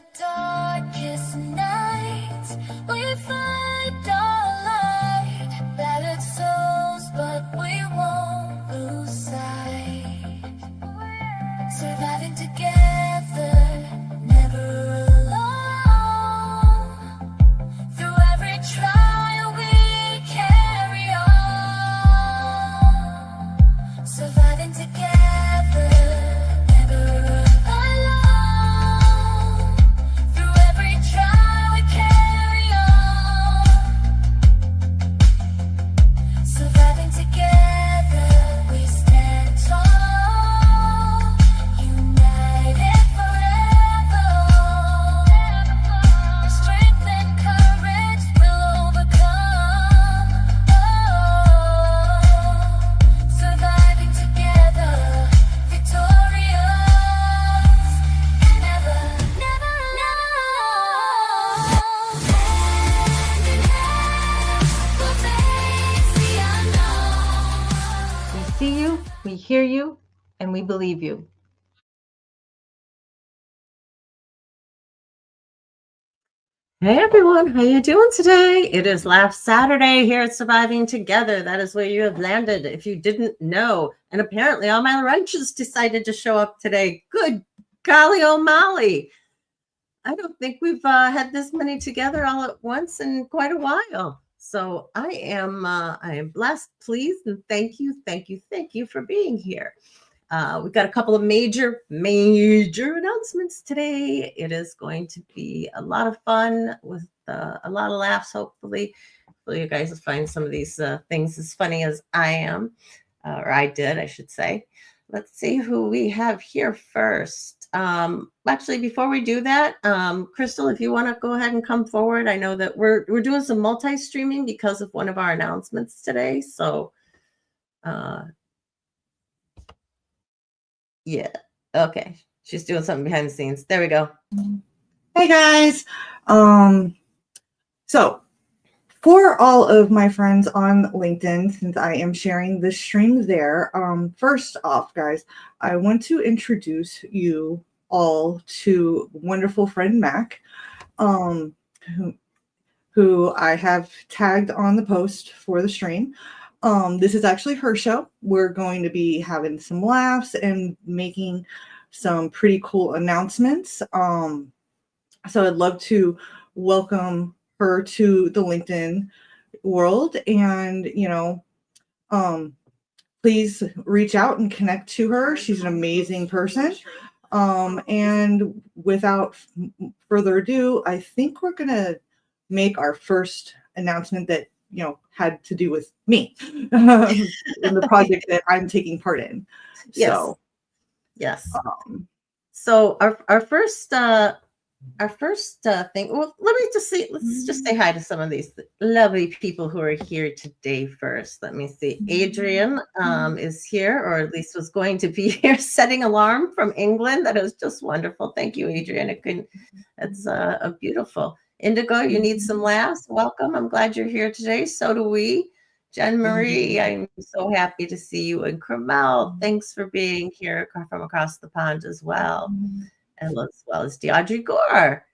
the darkest night, we find our light. Battered souls, but we won't lose sight. Surviving together, never alone. Through every trial we carry on. Surviving together, never alone. Through every trial we carry on. Surviving together, we stand tall. United forever. Strength and courage will overcome. Surviving together, victorious, and never, never alone. Hand in hand, we'll face the unknown. We see you, we hear you, and we believe you. Hey everyone, how you doing today? It is Laugh Saturday here at Surviving Together. That is where you have landed if you didn't know. And apparently all my wrenches decided to show up today. Good golly o'Malley. I don't think we've had this many together all at once in quite a while. So I am blessed, pleased, and thank you for being here. We've got a couple of major announcements today. It is going to be a lot of fun with a lot of laughs, hopefully. Hopefully you guys will find some of these things as funny as I am, or I did, I should say. Let's see who we have here first. Actually, before we do that, Crystal, if you want to go ahead and come forward. I know that we're doing some multi-streaming because of one of our announcements today. So yeah. Okay. She's doing something behind the scenes. There we go. Hey guys. So for all of my friends on LinkedIn, since I am sharing the stream there, first off, guys, I want to introduce you all to wonderful friend Mac, who I have tagged on the post for the stream. This is actually her show. We're going to be having some laughs and making some pretty cool announcements. So I'd love to welcome her to the LinkedIn world, and please reach out and connect to her. She's an amazing person. And without further ado, I think we're gonna make our first announcement that had to do with me in the project that I'm taking part in. Yes. So, yes. So our first thing. Well, let's just say hi to some of these lovely people who are here today first. Let me see. Adrian is here, or at least was going to be here, setting alarm from England. That is just wonderful. Thank you, Adrian. It's a beautiful. Indigo, you need some laughs. Welcome. I'm glad you're here today. So do we. Jen Marie, I'm so happy to see you. And Carmel, thanks for being here from across the pond as well. And as well as Deaudrey Gore.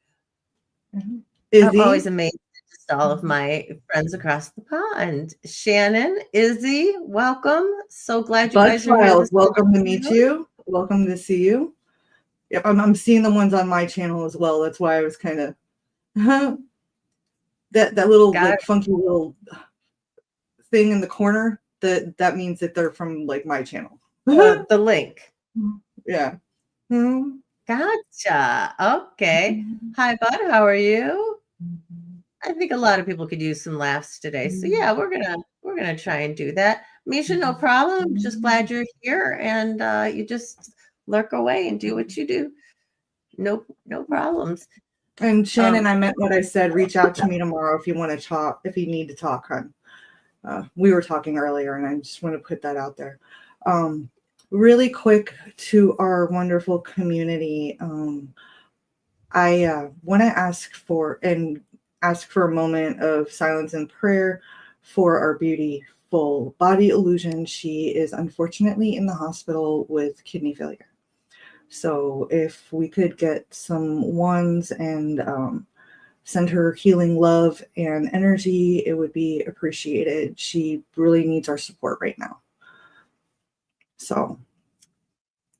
I'm always amazed at just all of my friends across the pond. Shannon, Izzy, welcome. So glad you guys are here. Welcome to meet you. Welcome to see you. Yep, I'm seeing the ones on my channel as well. That's why I was kind of that little like funky little thing in the corner. That means that they're from like my channel. The link. Yeah. Gotcha. Okay. Hi, bud. How are you? I think a lot of people could use some laughs today. So yeah, we're gonna try and do that. Misha, no problem. Just glad you're here, and you just lurk away and do what you do. No problems. And Shannon, I meant what I said. Reach out to me tomorrow if you want to talk. If you need to talk, hon. We were talking earlier, and I just want to put that out there. Really quick to our wonderful community. I want to ask for a moment of silence and prayer for our beautiful body illusion. She is unfortunately in the hospital with kidney failure. So if we could get some ones and send her healing love and energy, it would be appreciated. She really needs our support right now. So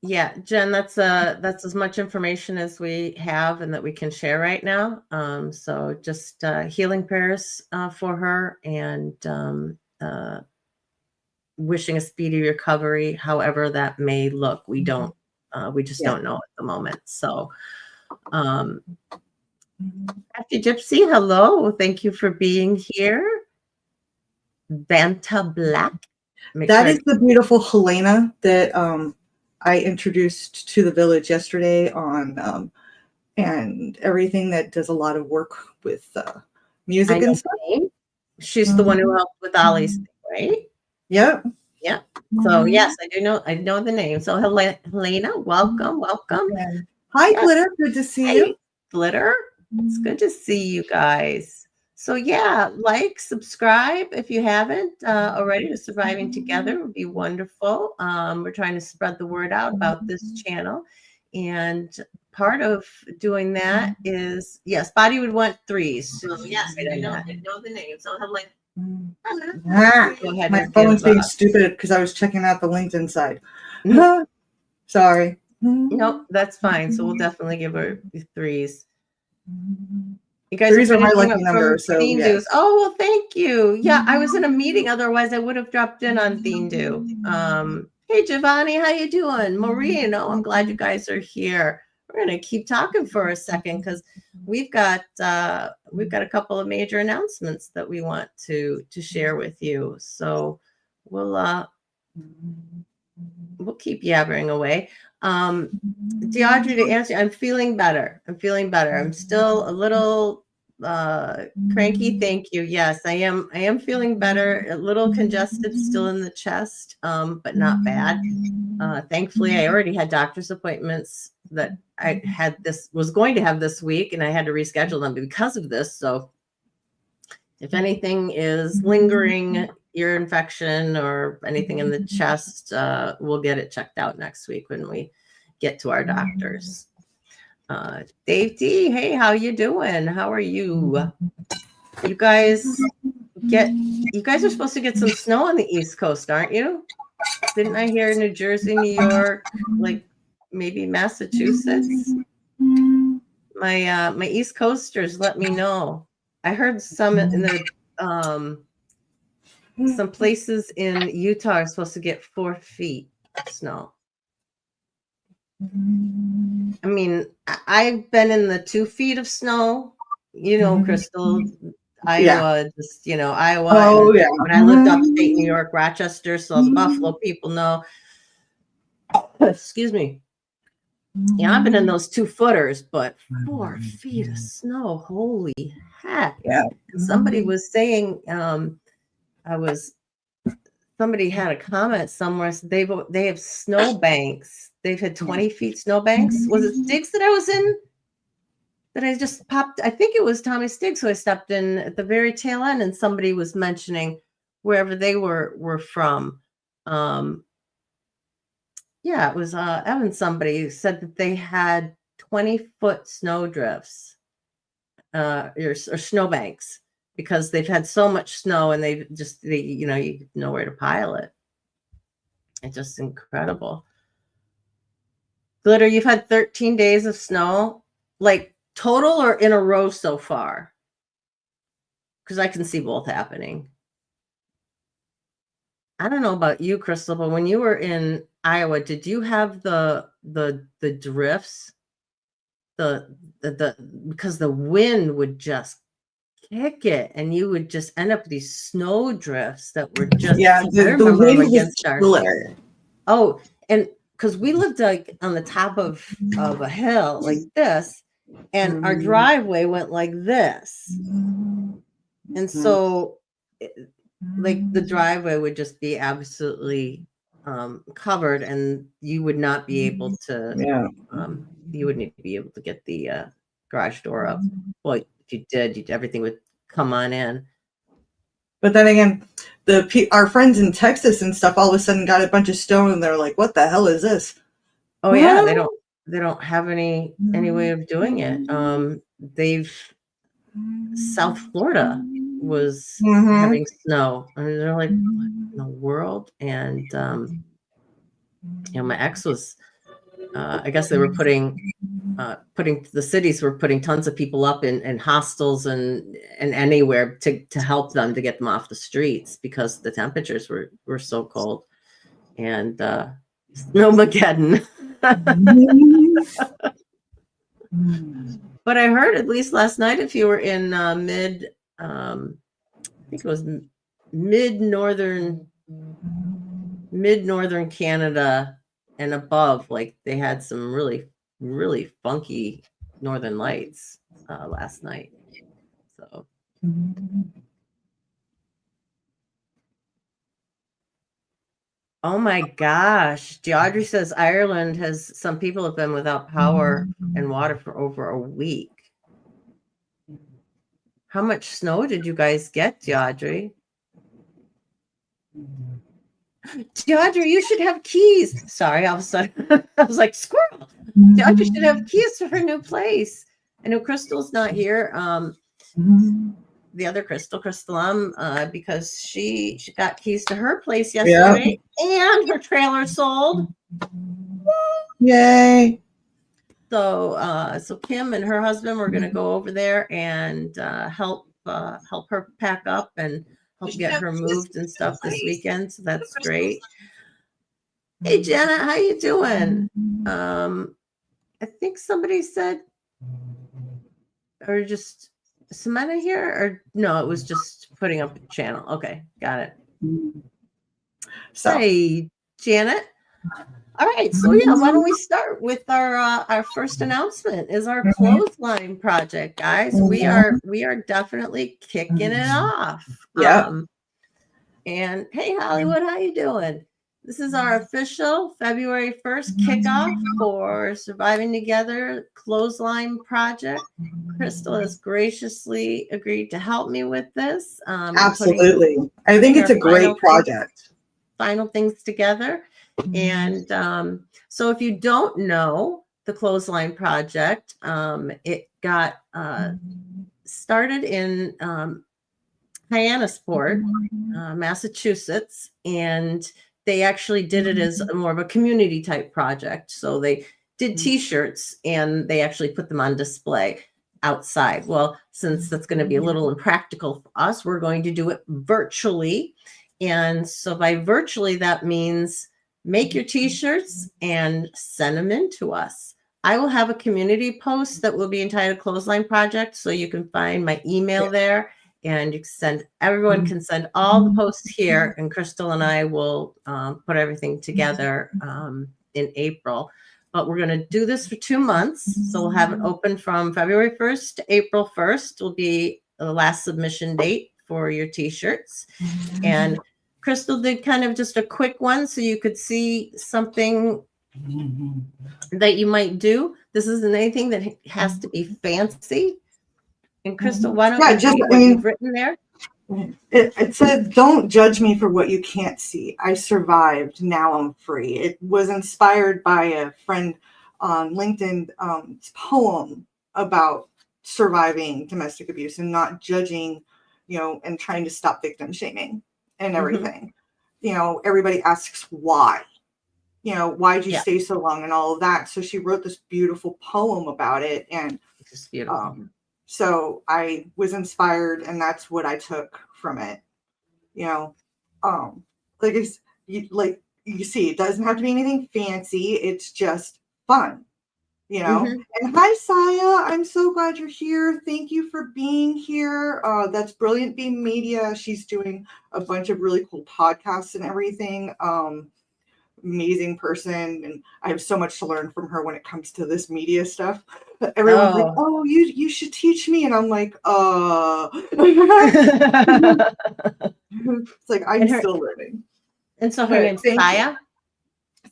Yeah, Jen, that's as much information as we have and that we can share right now. So just healing prayers for her, and wishing a speedy recovery, however that may look. We just don't know at the moment. So Happy Gypsy, hello. Thank you for being here. Banta Black. that is the beautiful Helena that I introduced to the village yesterday on and everything, that does a lot of work with music and stuff. She's the one who helped with Ollie's thing, right? Yep. Yeah. So yes, I know the name. So Helena, welcome. Hi, Yes. Glitter. Good to see you. Glitter. It's good to see you guys. So yeah, like, subscribe if you haven't already to Surviving Together would be wonderful. We're trying to spread the word out about this channel. And part of doing that is, yes, Body would want 3s. So yes, I know the name. So go ahead. My phone's being stupid because I was checking out the LinkedIn side. Sorry. Nope, that's fine. So we'll definitely give her 3s. You guys 3s are my finishing lucky up number. from So Theme yes. Dues. Oh, well, thank you. Yeah, I was in a meeting. Otherwise, I would have dropped in on Theme Due. Hey, Giovanni, how you doing? Maureen, I'm glad you guys are here. We're going to keep talking for a second because we've got a couple of major announcements that we want to share with you. So we'll keep yabbering away. Deaudrey, to answer, I'm feeling better. I'm still a little cranky. Thank you. Yes, I am feeling better. A little congested still in the chest, but not bad. Thankfully, I already had doctor's appointments that I was going to have this week, and I had to reschedule them because of this. So if anything is lingering ear infection or anything in the chest, we'll get it checked out next week when we get to our doctors. Dave D, hey, how you doing? How are you? You guys are supposed to get some snow on the East Coast, aren't you? Didn't I hear New Jersey, New York, like maybe Massachusetts? My East Coasters let me know. I heard some in the some places in Utah are supposed to get 4 feet of snow. I mean, I've been in the 2 feet of snow, Crystal, Iowa, just, Iowa. Oh, yeah. When I lived upstate New York, Rochester, so the Buffalo people know. Excuse me. Yeah, I've been in those 2-footers, but 4 feet of snow, holy heck. Yeah. And somebody was saying, somebody had a comment somewhere. So they have snow banks. They've had 20 feet snow banks. Was it Stiggs that I was in? That I just popped? I think it was Tommy Stiggs who I stepped in at the very tail end, and somebody was mentioning wherever they were from. Yeah, it was Evan. Somebody said that they had 20-foot snow drifts or snow banks because they've had so much snow and you have nowhere to pile it. It's just incredible. Glitter, you've had 13 days of snow, like total or in a row so far? Because I can see both happening. I don't know about you, Crystal, but when you were in Iowa, did you have the drifts? Because the wind would just kick it, and you would just end up with these snow drifts that were just the wind against our killer. Oh, and because we lived like on the top of a hill like this, and our driveway went like this, and so like the driveway would just be absolutely covered, and you would not be able to you wouldn't be able to get the garage door up. Well, if you did, everything would come on in. But then again, our friends in Texas and stuff all of a sudden got a bunch of stone, and they're like, "What the hell is this?" Oh yeah, they don't they don't have any way of doing it. They've South Florida was having snow, and they're like, what in the world? And my ex was, I guess they were putting the cities were putting tons of people up in hostels and anywhere to help them to get them off the streets because the temperatures were so cold. And Snowmageddon. But I heard, at least last night, if you were in I think it was mid-northern Canada and above, like they had some really, really funky northern lights last night. So oh my gosh. Audrey says Ireland has, some people have been without power and water for over a week. How much snow did you guys get, Audrey? Audrey, you should have keys. Sorry, all of a sudden I was like, squirrel. Audrey should have keys to her new place. I know Crystal's not here. The other Crystal, because she got keys to her place yesterday, and her trailer sold. Yay! So Kim and her husband were going to go over there and help her pack up and help get her moved and stuff this weekend. So that's great. Hey Jenna, how you doing? I think somebody said, or just Samantha here, or no, it was just putting up a channel. Okay, got it. So, hey Janet. All right, so yeah, why don't we start with our first announcement? Is our clothesline project, guys. We are definitely kicking it off. Yeah. And hey, Hollywood, how you doing? This is our official February 1st kickoff for Surviving Together clothesline project. Crystal has graciously agreed to help me with this. Absolutely. I think it's a great project. Final things together. And so if you don't know the clothesline project, it got started in Hyannisport, Massachusetts, and they actually did it as more of a community type project. So they did t-shirts and they actually put them on display outside. Well, since that's going to be a little impractical for us, we're going to do it virtually. And so by virtually, that means make your t-shirts and send them in to us. I will have a community post that will be entitled Clothesline Project. So you can find my email there. And you can send, everyone can send all the posts here, and Crystal and I will put everything together in April. But we're going to do this for 2 months. So we'll have it open from February 1st to April 1st will be the last submission date for your t-shirts. And Crystal did kind of just a quick one so you could see something that you might do. This isn't anything that has to be fancy. And Crystal, why don't you read what you've written there? It said, "Don't judge me for what you can't see. I survived. Now I'm free." It was inspired by a friend on LinkedIn poem about surviving domestic abuse and not judging, and trying to stop victim shaming and everything. Everybody asks why. Why'd you stay so long and all of that. So she wrote this beautiful poem about it, and it's just beautiful. So I was inspired, and that's what I took from it. Like you see, it doesn't have to be anything fancy. It's just fun, And hi, Saya. I'm so glad you're here. Thank you for being here. That's Brilliant Beam Media. She's doing a bunch of really cool podcasts and everything. Amazing person, and I have so much to learn from her when it comes to this media stuff. Everyone's like, "Oh, you should teach me," and I'm like, It's like I'm still learning. And so her name's Saya.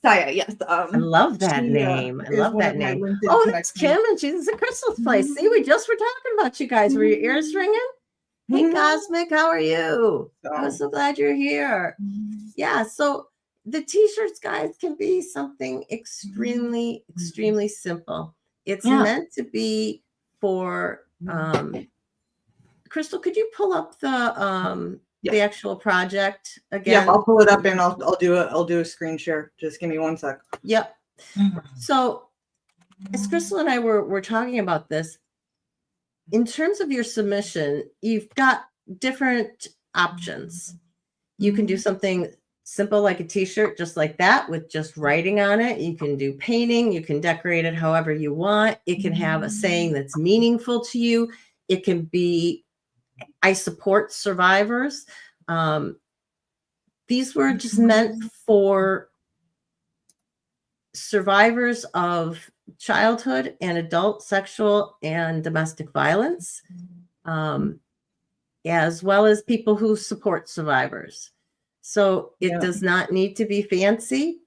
Saya, yes. I love that name. I love that name. Oh, that's Kim, and she's at Crystal's place. See, we just were talking about you guys. Were your ears ringing? Hey, Cosmic, how are you? I'm so glad you're here. Yeah, so the t-shirts, guys, can be something extremely, extremely simple. It's meant to be for Crystal, could you pull up the actual project again? Yeah, I'll pull it up and I'll do a screen share. Just give me one sec. Yep. So as Crystal and I were talking about this, in terms of your submission, you've got different options. You can do something simple like a t-shirt, just like that, with just writing on it. You can do painting. You can decorate it however you want. It can have a saying that's meaningful to you. It can be, I support survivors. These were just meant for survivors of childhood and adult sexual and domestic violence, as well as people who support survivors. So it does not need to be fancy.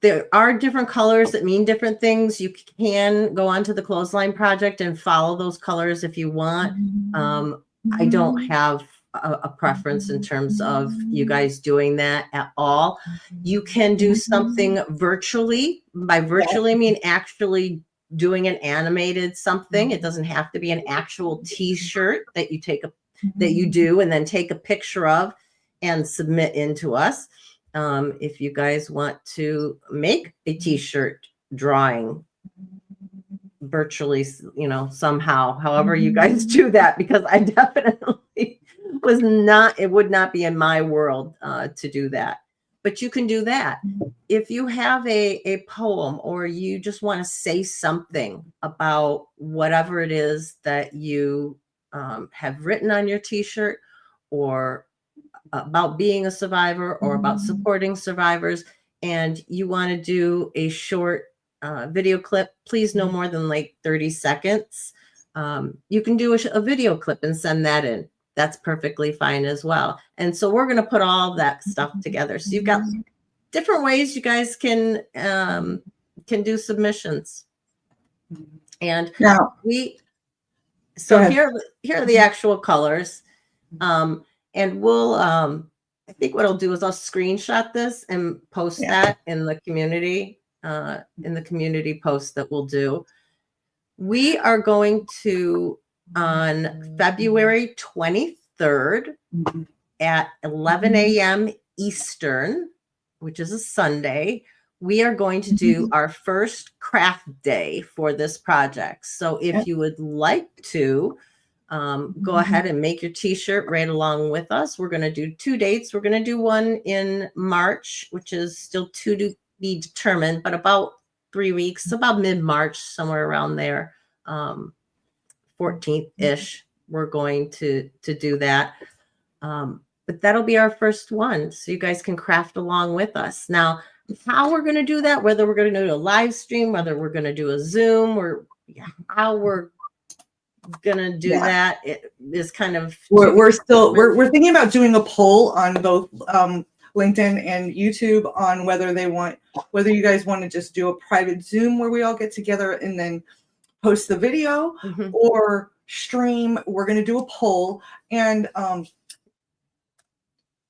There are different colors that mean different things. You can go onto the Clothesline Project and follow those colors if you want. I don't have a preference in terms of you guys doing that at all. You can do something virtually. By virtually, I mean actually doing an animated something. It doesn't have to be an actual t-shirt that you that you do and then take a picture of and submit into us. If you guys want to make a t-shirt drawing virtually, somehow, however you guys do that, because I definitely it would not be in my world to do that. But you can do that. If you have a poem or you just want to say something about whatever it is that you have written on your t-shirt, or about being a survivor, or about supporting survivors, and you want to do a short video clip, please no more than like 30 seconds. You can do a video clip and send that in. That's perfectly fine as well. And so we're going to put all that stuff together. So you've got different ways you guys can do submissions. And now here are the actual colors. And we'll, I think what I'll do is I'll screenshot this and post that in the community post that we'll do. We are going to, on February 23rd at 11 a.m. Eastern, which is a Sunday, we are going to do our first craft day for this project. So if you would like to, go ahead and make your t-shirt right along with us. We're going to do 2 dates. We're going to do one in March, which is still to be determined, but about 3 weeks, about mid-March, somewhere around there, 14th-ish, we're going to do that. But that'll be our first one. So you guys can craft along with us. Now, how we're going to do that, whether we're going to do a live stream, whether we're going to do a Zoom, or how we're gonna do that, it is kind of we're thinking about doing a poll on both LinkedIn and YouTube on whether you guys want to just do a private Zoom where we all get together and then post the video, or stream. We're going to do a poll. And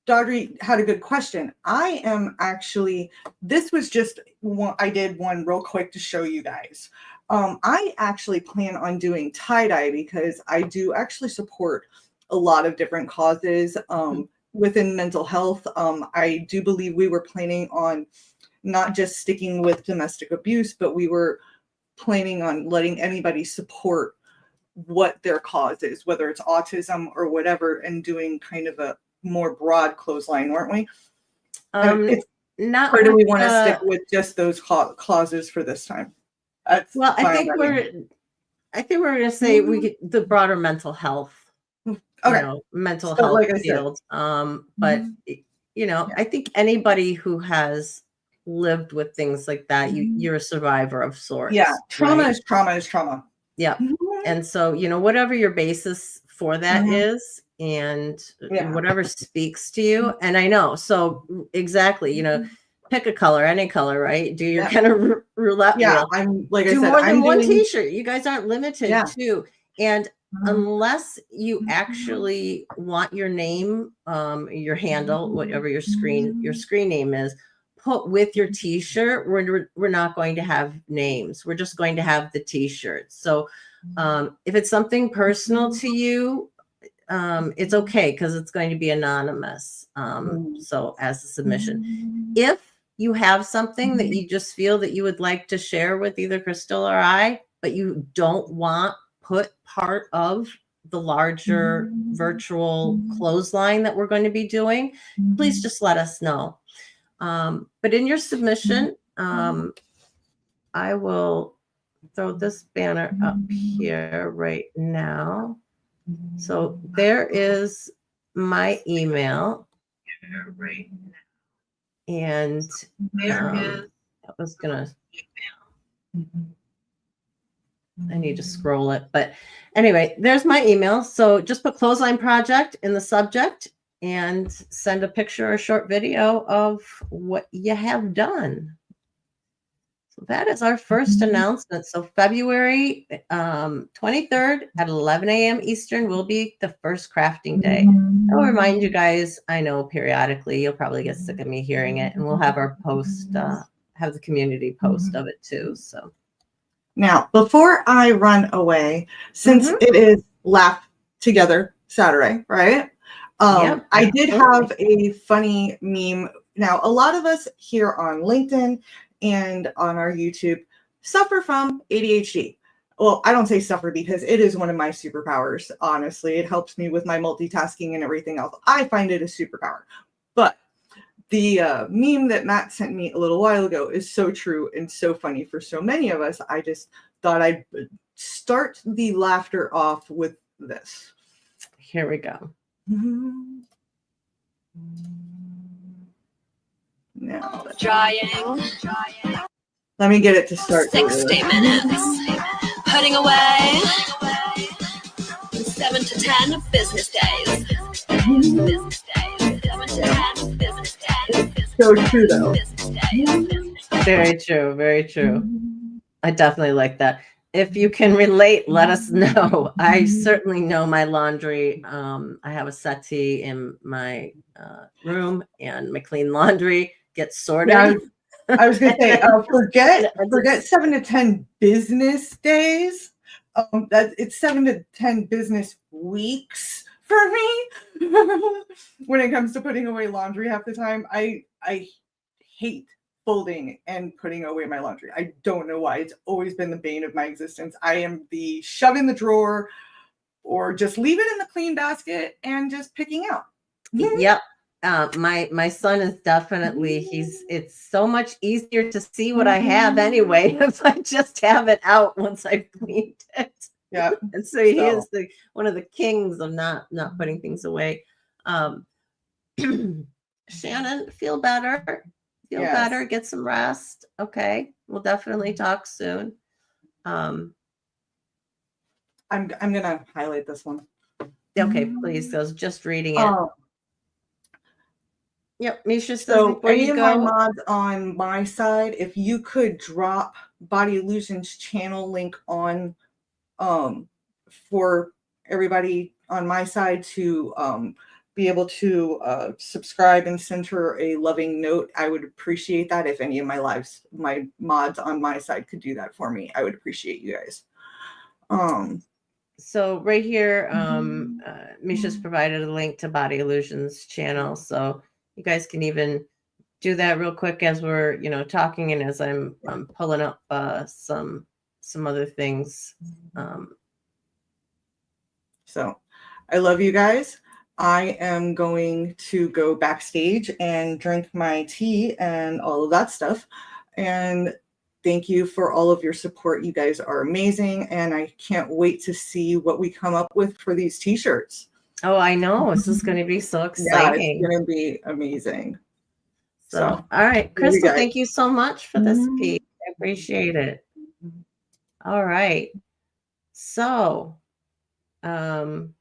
Dodry had a good question. I am actually, this was just one, I did one real quick to show you guys. I actually plan on doing tie-dye because I do actually support a lot of different causes within mental health. I do believe we were planning on not just sticking with domestic abuse, but we were planning on letting anybody support what their cause is, whether it's autism or whatever, and doing kind of a more broad clothesline, weren't we? Not or do we want to stick with just those clauses for this time? Well, I think we're going to say we get the broader mental health, mental health like field. But I think anybody who has lived with things like that, you're a survivor of sorts. Yeah, trauma is trauma is trauma. Yeah, and so whatever your basis for that is, and whatever speaks to you. And I know, so exactly, pick a color, any color, right? Do your kind of roulette wheel. I'm like do I said, more than one t-shirt. You guys aren't limited to. And unless you actually want your name, your handle, whatever your screen name is, put with your t-shirt, we're not going to have names. We're just going to have the t-shirts. So if it's something personal to you, it's okay because it's going to be anonymous. So as a submission, if you have something that you just feel that you would like to share with either Crystal or I, but you don't want put part of the larger virtual clothesline that we're going to be doing, please just let us know. But in your submission, I will throw this banner up here right now. So there is my email. And I was gonna, I need to scroll it, but anyway, there's my email. So just put clothesline project in the subject and send a picture or a short video of what you have done. So that is our first announcement. So February 23rd at 11 a.m. Eastern will be the first crafting day. I'll remind you guys, I know periodically you'll probably get sick of me hearing it, and we'll have our post, have the community post of it too. So now, before I run away, since it is Laugh Together Saturday, right? Yep, I did have a funny meme. Now, a lot of us here on LinkedIn and on our YouTube suffer from ADHD. Well, I don't say suffer because it is one of my superpowers. Honestly, it helps me with my multitasking and everything else. I find it a superpower. But the meme that Matt sent me a little while ago is so true and so funny for so many of us. I just thought I'd start the laughter off with this. Here we go. Now, Drying. let me get it to start. 60 minutes. Putting away. 7 to 10 business days. Business days. 7 to 10 business days. So true, though. Very true. Very true. I definitely like that. If you can relate, let us know. I certainly know my laundry. I have a settee in my room, and my clean laundry gets sorted. Yeah, I was going to say, forget 7 to 10 business days. That it's 7 to 10 business weeks for me. When it comes to putting away laundry, half the time, I hate folding and putting away my laundry. I don't know why. It's always been the bane of my existence. I am the shove in the drawer or just leave it in the clean basket and just picking out. Yep. My son is definitely, it's so much easier to see what I have anyway if I just have it out once I've cleaned it. Yeah. And so he is one of the kings of not putting things away. Shannon, feel better. Feel better, get some rest. Okay. We'll definitely talk soon. I'm gonna highlight this one. Okay, please. I was just reading it. Yep, Misha says So before any you of go, my mods on my side, if you could drop Body Illusion's channel link on for everybody on my side to be able to subscribe and send her a loving note, I would appreciate that. If any of my mods on my side could do that for me, I would appreciate you guys. So right here, Misha's provided a link to Body Illusion's channel, so you guys can even do that real quick as we're, talking, and as I'm pulling up some other things. So I love you guys. I am going to go backstage and drink my tea and all of that stuff. And thank you for all of your support. You guys are amazing. And I can't wait to see what we come up with for these t-shirts. Oh, I know. This is going to be so exciting. Yeah, it's going to be amazing. So, all right. Crystal, thank you so much for this piece. I appreciate it. All right. So, I'm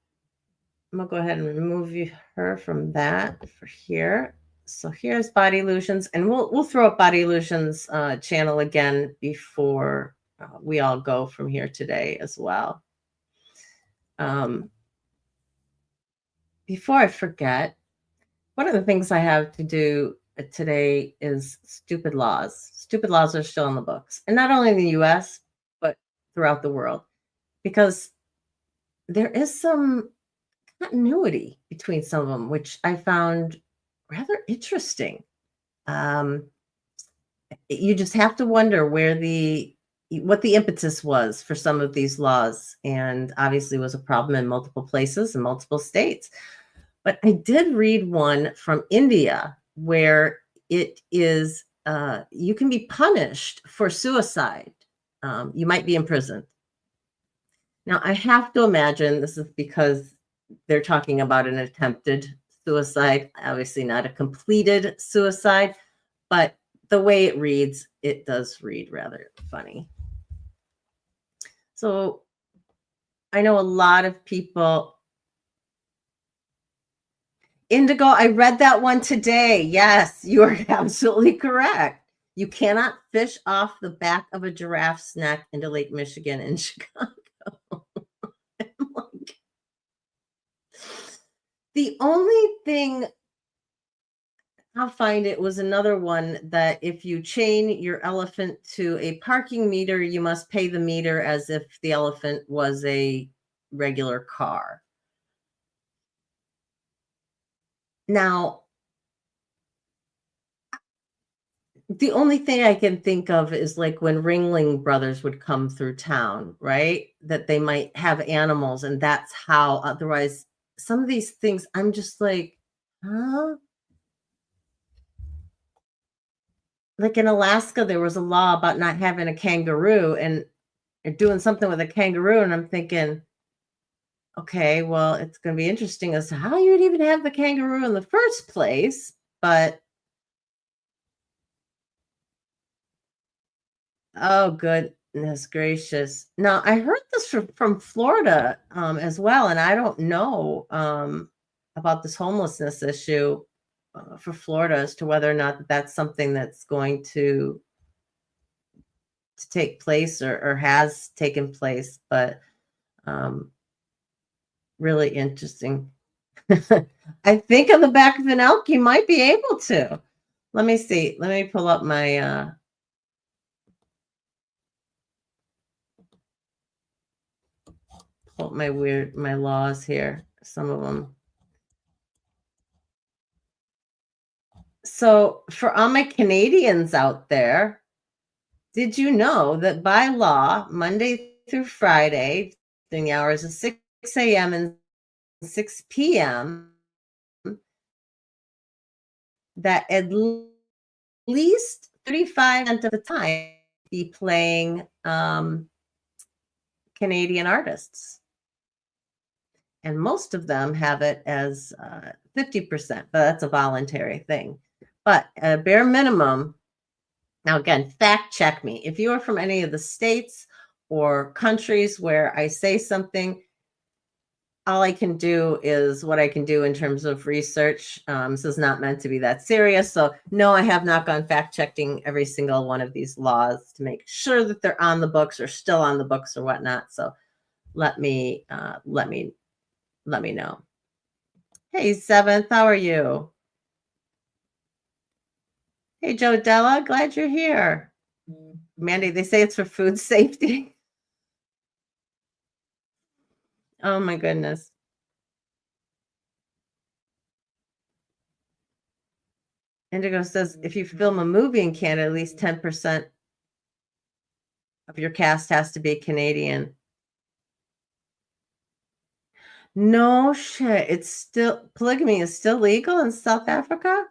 going to go ahead and remove her from that for here. So here's Body Illusions, and we'll throw up Body Illusions channel again before we all go from here today as well. Before I forget, one of the things I have to do today is stupid laws. Stupid laws are still in the books, and not only in the US, but throughout the world, because there is some continuity between some of them, which I found rather interesting. You just have to wonder what the impetus was for some of these laws, and obviously was a problem in multiple places and multiple states. But I did read one from India where it is you can be punished for suicide. You might be imprisoned. Now, I have to imagine this is because they're talking about an attempted suicide, obviously not a completed suicide, but the way it reads, it does read rather funny. So I know a lot of people. Indigo, I read that one today. Yes, you are absolutely correct. You cannot fish off the back of a giraffe's neck into Lake Michigan in Chicago. The only thing I'll find it was another one that if you chain your elephant to a parking meter, you must pay the meter as if the elephant was a regular car. Now, the only thing I can think of is like when Ringling Brothers would come through town, right? That they might have animals, and that's how. Otherwise, some of these things, I'm just like, huh? Like in Alaska, there was a law about not having a kangaroo, and they're doing something with a kangaroo, and I'm thinking, okay, well, it's going to be interesting as to how you'd even have the kangaroo in the first place, but oh, goodness gracious. Now, I heard this from Florida as well, and I don't know about this homelessness issue for Florida as to whether or not that's something that's going to take place or has taken place, but really interesting. I think on the back of an elk, you might be able to. Let me see. Let me pull up my my laws here, some of them. So for all my Canadians out there, did you know that by law, Monday through Friday, during the hours of 6 a.m. and 6 p.m., that at least 35% of the time be playing Canadian artists? And most of them have it as 50%, but that's a voluntary thing. But at a bare minimum, now again, fact check me. If you are from any of the states or countries where I say something, all I can do is what I can do in terms of research. This is not meant to be that serious. So no, I have not gone fact checking every single one of these laws to make sure that they're on the books or still on the books or whatnot. So let me know. Hey, Seventh, how are you? Hey, Joe Della, glad you're here. Mandy, they say it's for food safety. Oh my goodness. Indigo says if you film a movie in Canada, at least 10% of your cast has to be Canadian. No shit. It's still polygamy is still legal in South Africa?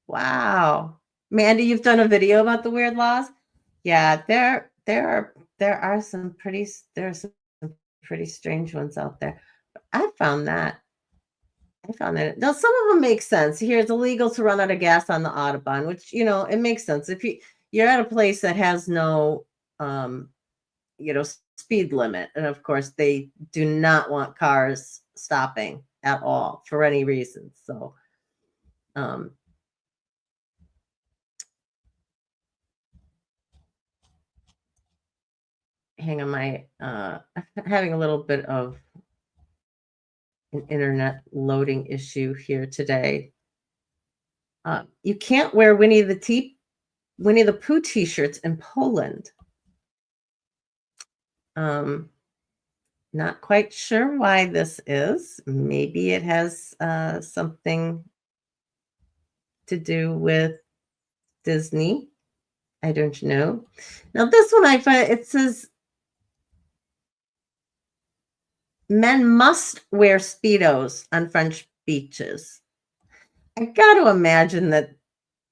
Wow. Mandy, you've done a video about the weird laws? Yeah, there are some pretty strange ones out there. I found that. Now some of them make sense. Here it's illegal to run out of gas on the Autobahn, which it makes sense. If you're at a place that has no speed limit, and of course they do not want cars stopping at all for any reason. So hang on, my having a little bit of an internet loading issue here today. You can't wear Winnie the Pooh t-shirts in Poland. Not quite sure why this is. Maybe it has something to do with Disney. I don't know. Now this one I find, it says men must wear Speedos on French beaches. I got to imagine that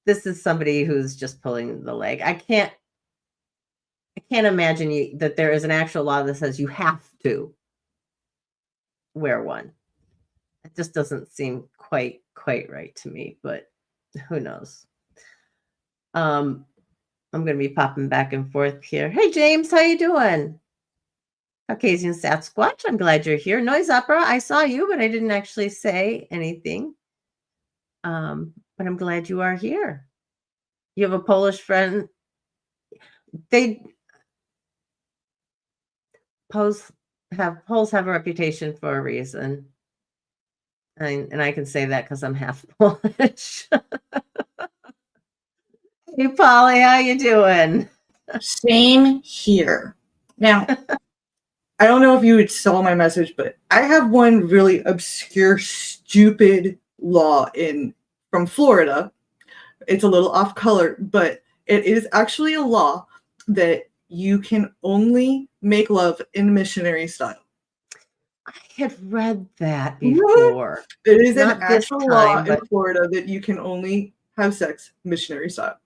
this is somebody who's just pulling the leg. I can't imagine that there is an actual law that says you have to wear one. It just doesn't seem quite right to me, but who knows? I'm going to be popping back and forth here. Hey, James, how you doing? Caucasian Sasquatch, I'm glad you're here. Noise Opera, I saw you, but I didn't actually say anything. But I'm glad you are here. You have a Polish friend. Poles have a reputation for a reason. And I can say that because I'm half Polish. Hey, Polly, how you doing? Same here. Now, I don't know if you saw my message, but I have one really obscure, stupid law from Florida. It's a little off color, but it is actually a law that you can only make love in missionary style. I had read that before. It is Not an actual law in Florida that you can only have sex missionary style.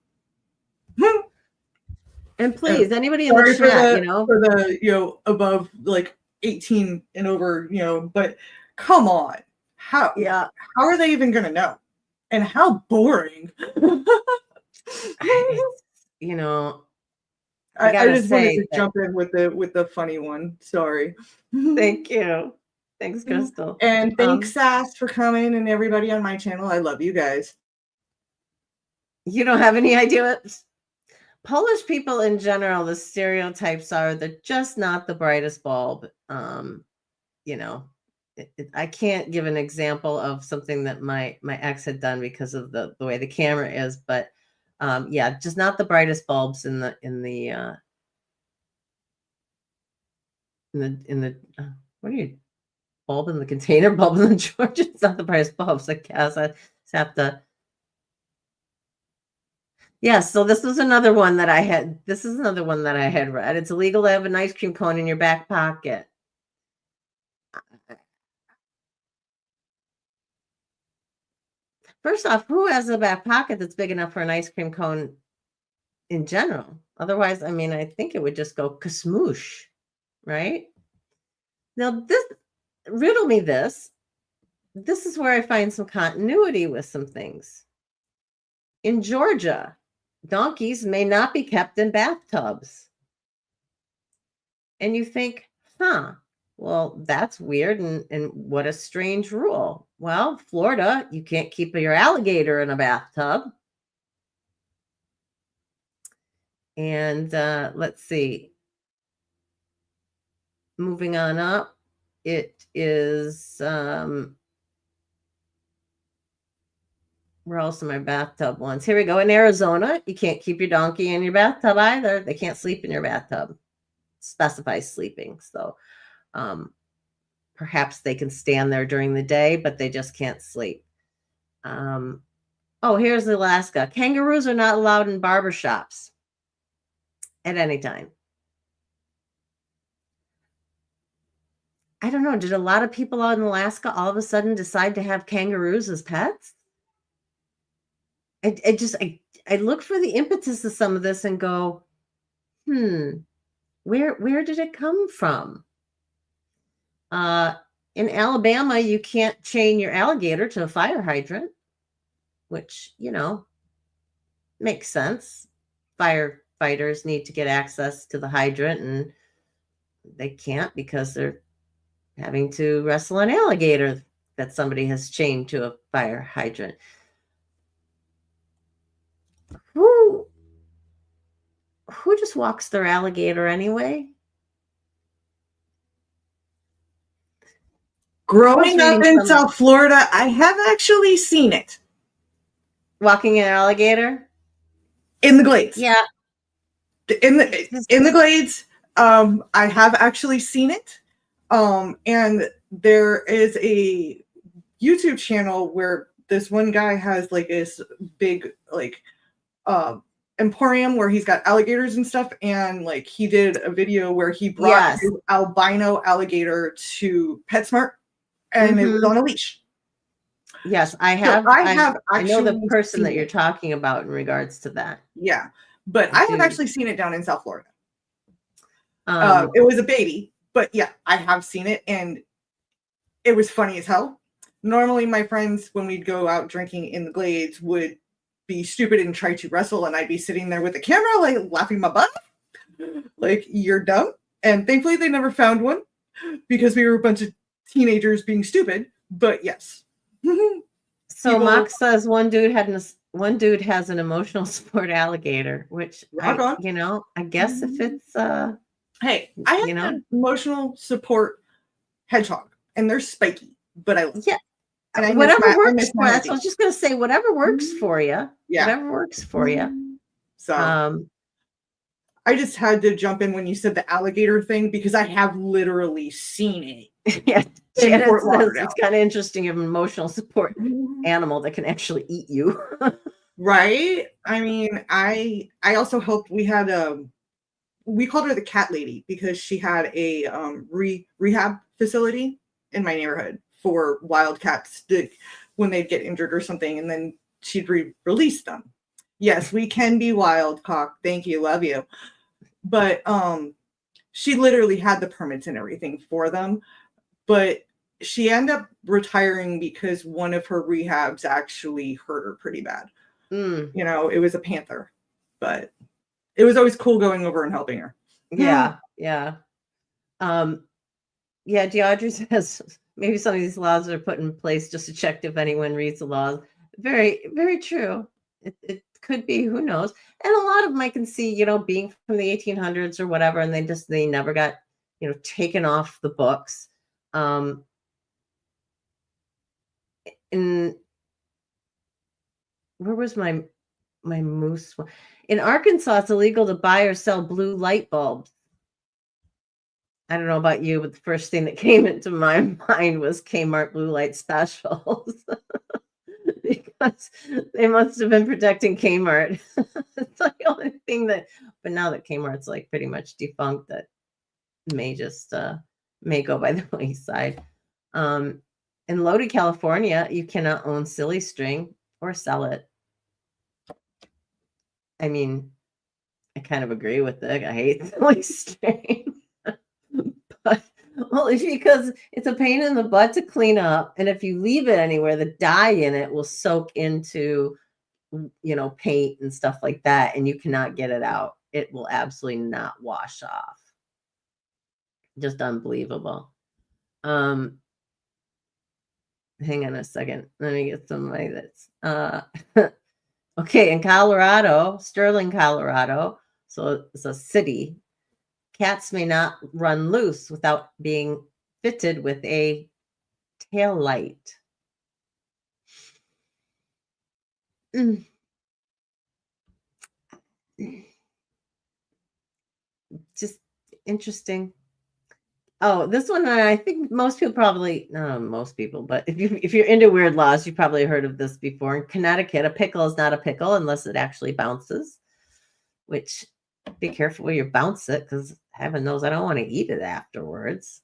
And please, anybody in the chat, for the above like 18 and over, but come on, how are they even gonna know? And how boring. I just wanted to jump in with the funny one. Sorry. Thank you. Thanks, Crystal. And thanks, Sass, for coming, and everybody on my channel. I love you guys. You don't have any idea what Polish people in general, the stereotypes are they're just not the brightest bulb. I can't give an example of something that my ex had done because of the way the camera is, but just not the brightest bulbs in the what are you, bulb in the container, bulb in the George? It's not the brightest bulbs. I guess I just have to. Yes, so this is another one that I had. This is another one that I had read. It's illegal to have an ice cream cone in your back pocket. First off, who has a back pocket that's big enough for an ice cream cone in general? Otherwise, I mean, I think it would just go kasmoosh, right? Now, riddle me this. This is where I find some continuity with some things. In Georgia, donkeys may not be kept in bathtubs. And you think, well, that's weird, and what a strange rule. Well, Florida, you can't keep your alligator in a bathtub. And let's see. Moving on up, it is, where else are my bathtub ones? Here we go. In Arizona, you can't keep your donkey in your bathtub either. They can't sleep in your bathtub. Specifies sleeping. So perhaps they can stand there during the day, but they just can't sleep. Here's Alaska. Kangaroos are not allowed in barbershops at any time. I don't know. Did a lot of people out in Alaska all of a sudden decide to have kangaroos as pets? I look for the impetus of some of this and go, where did it come from? In Alabama, you can't chain your alligator to a fire hydrant, which, makes sense. Firefighters need to get access to the hydrant, and they can't because they're having to wrestle an alligator that somebody has chained to a fire hydrant. Who just walks their alligator anyway? Growing up reading in South Florida, I have actually seen it walking an alligator. in the glades. Yeah. In the glades, I have actually seen it. And there is a YouTube channel where this one guy has like this big like emporium where he's got alligators and stuff, and like he did a video where he brought his albino alligator to PetSmart, and it was on a leash. Yes, I have. So I know the person that you're talking about in regards to that. Yeah, but I have actually seen it down in South Florida. It was a baby, but yeah, I have seen it, and it was funny as hell. Normally, my friends, when we'd go out drinking in the glades, would be stupid and try to wrestle, and I'd be sitting there with the camera, like laughing my butt off, like, you're dumb. And thankfully, they never found one because we were a bunch of teenagers being stupid. But yes. So Mock says one dude has an emotional support alligator, which I guess if it's hey, I have an emotional support hedgehog, and they're spiky, but and whatever works for you. That's what I was just gonna say. Whatever works for you. Yeah. Whatever works for you. So I just had to jump in when you said the alligator thing because I have literally seen it. Yeah. It's kind of interesting of an emotional support animal that can actually eat you. Right? I mean, I also helped. We had we called her the cat lady because she had a rehab facility in my neighborhood for wild cats when they'd get injured or something, and then she'd release them. Yes, we can be wild, Cock. Thank you, love you. But she literally had the permits and everything for them, but she ended up retiring because one of her rehabs actually hurt her pretty bad. You know, it was a panther, but it was always cool going over and helping her. Yeah. Deaudrey says maybe some of these laws are put in place just to check if anyone reads the laws. Very, very true. It could be, who knows? And a lot of them I can see, being from the 1800s or whatever, and they never got, taken off the books. And where was my moose? In Arkansas, it's illegal to buy or sell blue light bulbs. I don't know about you, but the first thing that came into my mind was Kmart blue light specials. Because they must have been protecting Kmart. It's the only thing but now that Kmart's like pretty much defunct, that may go by the wayside. In Lodi, California, you cannot own silly string or sell it. I mean, I kind of agree with it. I hate silly string. But only because it's a pain in the butt to clean up. And if you leave it anywhere, the dye in it will soak into, paint and stuff like that. And you cannot get it out. It will absolutely not wash off. Just unbelievable. Hang on a second. Let me get somebody that's okay. In Colorado, Sterling, Colorado. So it's a city. Cats may not run loose without being fitted with a tail light. Just interesting. Oh, this one, I think most people but if you're into weird laws, you probably heard of this before. In Connecticut, a pickle is not a pickle unless it actually bounces, which be careful where you bounce it, because heaven knows I don't want to eat it afterwards.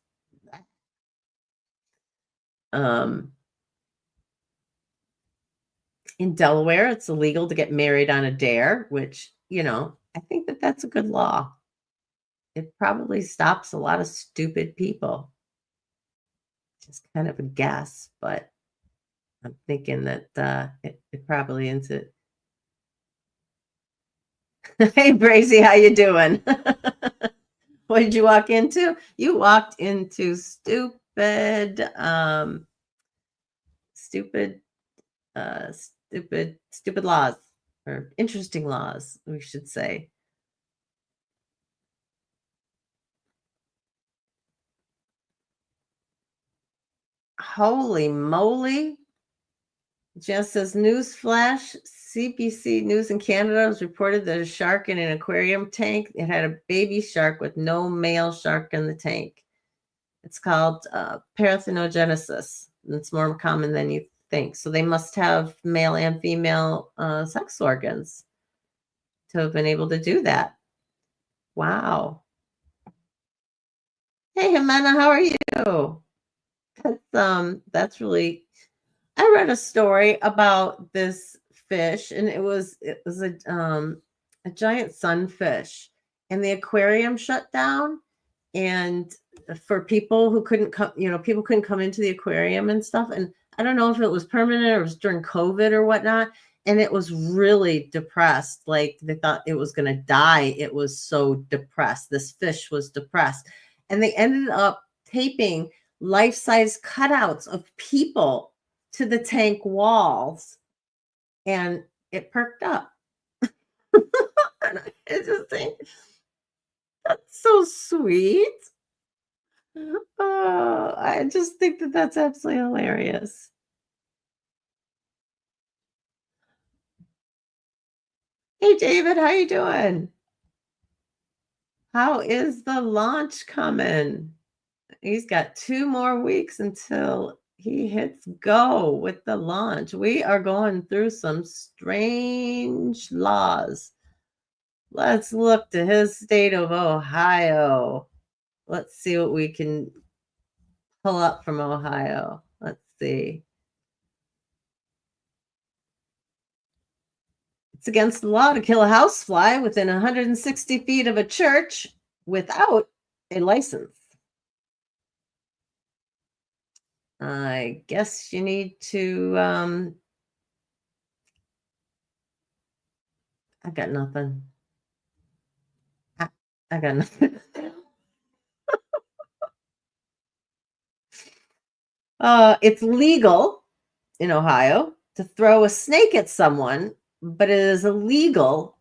In Delaware, it's illegal to get married on a dare, which, I think that's a good law. It probably stops a lot of stupid people. Just kind of a guess, but I'm thinking that it probably ends it. Hey, Bracy, how you doing? What did you walk into? You walked into stupid laws, or interesting laws, we should say. Holy moly. Just says newsflash, CBC News in Canada has reported that a shark in an aquarium tank, it had a baby shark with no male shark in the tank. It's called parthenogenesis. It's more common than you think. So they must have male and female sex organs to have been able to do that. Wow. Hey, Jimena, how are you? That's really. I read a story about this fish, and it was a giant sunfish, and the aquarium shut down, and for people who couldn't come, people couldn't come into the aquarium and stuff. And I don't know if it was permanent or it was during COVID or whatnot. And it was really depressed. Like they thought it was going to die. It was so depressed. This fish was depressed. And they ended up taping life-size cutouts of people to the tank walls. And it perked up. And I just think that's so sweet. Oh, I just think that that's absolutely hilarious. Hey, David, how you doing? How is the launch coming? He's got 2 more weeks until he hits go with the launch. We are going through some strange laws. Let's look to his state of Ohio. Let's see what we can pull up from Ohio. Let's see. It's against the law to kill a housefly within 160 feet of a church without a license. I guess you need to, I got nothing. I got nothing. It's legal in Ohio to throw a snake at someone, but it is illegal,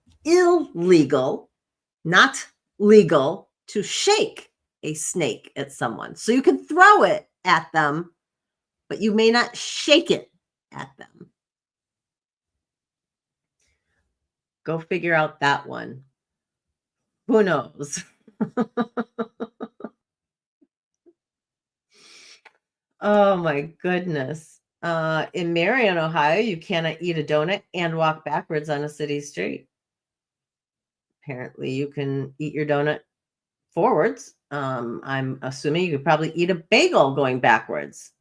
not legal to shake a snake at someone. So you can throw it at them, but you may not shake it at them. Go figure out that one. Who knows? Oh my goodness. In Marion, Ohio, you cannot eat a donut and walk backwards on a city street. Apparently, you can eat your donut forwards. I'm assuming you could probably eat a bagel going backwards,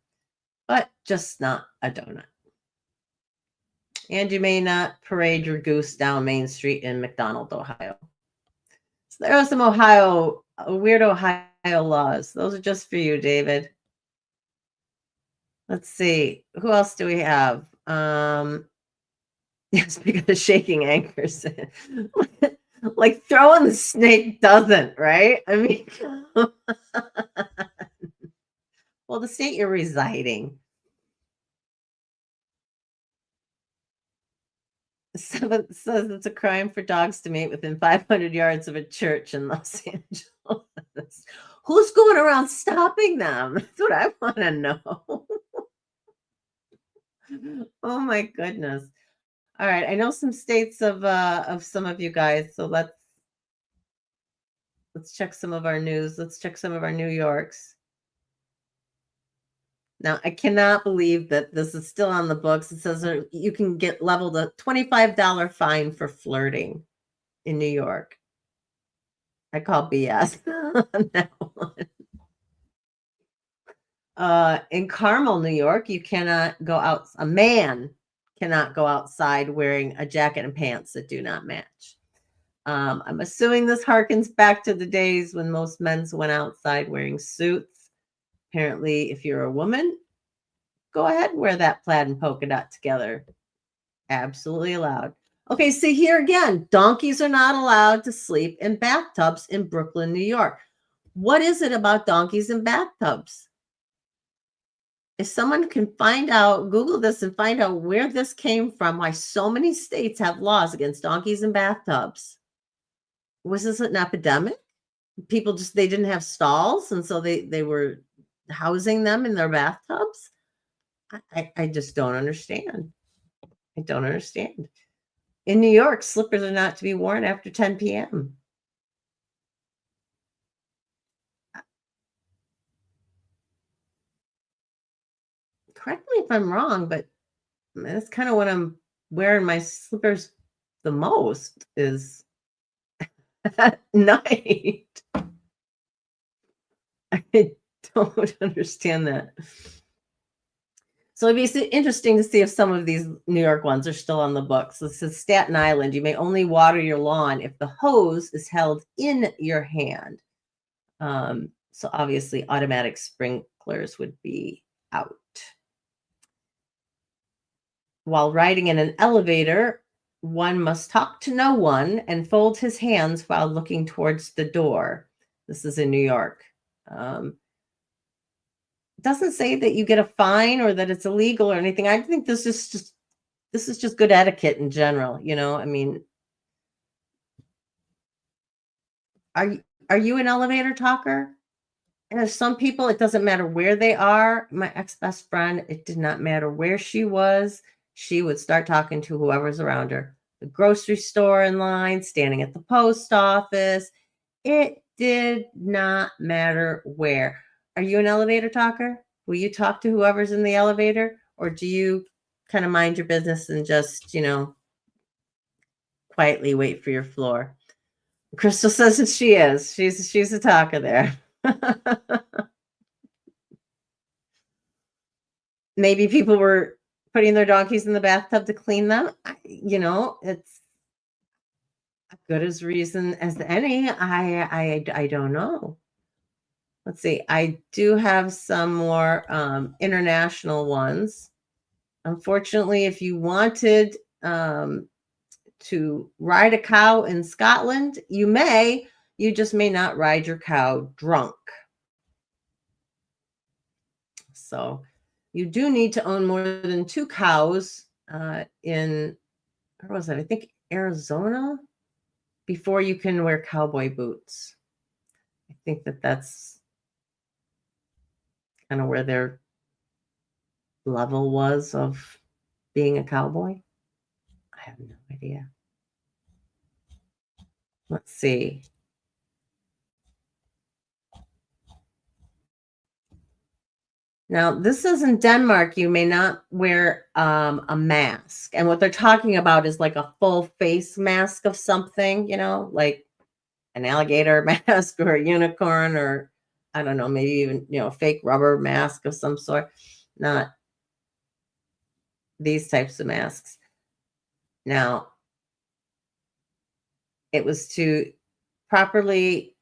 but just not a donut. And you may not parade your goose down Main Street in McDonald, Ohio. So there are some weird Ohio laws. Those are just for you, David. Let's see. Who else do we have? Yes, because shaking anchors. Like throwing the snake doesn't, right? I mean, well, the state you're residing. 7 says it's a crime for dogs to mate within 500 yards of a church in Los Angeles. Who's going around stopping them? That's what I want to know. Oh my goodness. All right, I know some states of some of you guys, so let's check some of our news. Let's check some of our New Yorks. Now, I cannot believe that this is still on the books. It says you can get leveled a $25 fine for flirting in New York. I call BS on that one. In Carmel, New York, you cannot go out. A man cannot go outside wearing a jacket and pants that do not match. I'm assuming this harkens back to the days when most men went outside wearing suits. Apparently, if you're a woman, go ahead and wear that plaid and polka dot together. Absolutely allowed. Okay, see here again, donkeys are not allowed to sleep in bathtubs in Brooklyn, New York. What is it about donkeys and bathtubs? If someone can find out, Google this and find out where this came from, why so many states have laws against donkeys and bathtubs. Was this an epidemic? People they didn't have stalls, and so they were housing them in their bathtubs. I just don't understand. I don't understand. In New York, slippers are not to be worn after 10 p.m. Correct me if I'm wrong, but that's kind of when I'm wearing my slippers the most is at night. I don't understand that. So it'd be interesting to see if some of these New York ones are still on the books. This is Staten Island. You may only water your lawn if the hose is held in your hand. So obviously automatic sprinklers would be out. While riding in an elevator, one must talk to no one and fold his hands while looking towards the door. This is in New York. Doesn't say that you get a fine or that it's illegal or anything. I think this is just good etiquette in general. I mean, are you an elevator talker? And there's some people, it doesn't matter where they are. My ex-best friend, it did not matter where she was. She would start talking to whoever's around her. The grocery store in line, standing at the post office. It did not matter where. Are you an elevator talker? Will you talk to whoever's in the elevator? Or do you kind of mind your business and just, quietly wait for your floor? Crystal says that she is. She's a talker there. Maybe people were putting their donkeys in the bathtub to clean them. It's as good as reason as any. I don't know. Let's see. I do have some more international ones. Unfortunately, if you wanted to ride a cow in Scotland, you may. You just may not ride your cow drunk. So you do need to own more than 2 cows in, where was it? I think Arizona, before you can wear cowboy boots. I think that's kind of where their level was of being a cowboy. I have no idea. Let's see. Now, this is in Denmark. You may not wear a mask. And what they're talking about is like a full face mask of something, like an alligator mask or a unicorn, or I don't know, maybe even, a fake rubber mask of some sort. Not these types of masks. Now, it was to properly,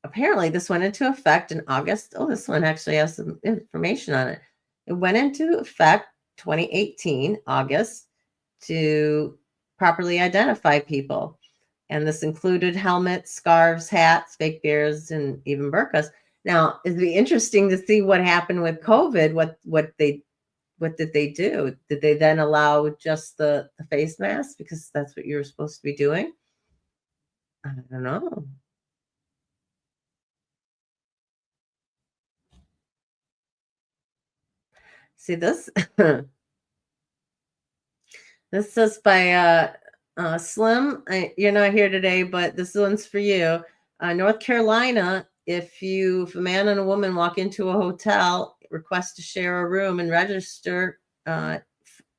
apparently this went into effect in August. Oh, this one actually has some information on it. It went into effect 2018, August, to properly identify people. And this included helmets, scarves, hats, fake beards, and even burqas. Now, it'd be interesting to see what happened with COVID. What did they do? Did they then allow just the face mask because that's what you were supposed to be doing? I don't know. See this? This says by Slim. You're not here today, but this one's for you. North Carolina, if a man and a woman walk into a hotel, request to share a room and register, and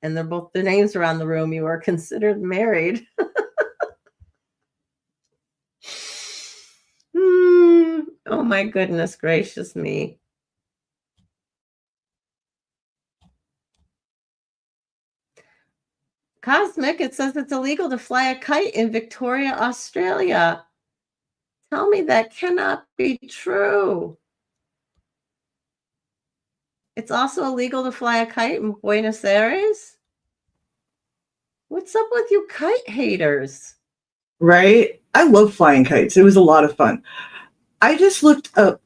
their names are on the room, you are considered married. Oh my goodness gracious me. Cosmic, it says it's illegal to fly a kite in Victoria, Australia. Tell me that cannot be true. It's also illegal to fly a kite in Buenos Aires? What's up with you kite haters? Right? I love flying kites. It was a lot of fun. I just looked up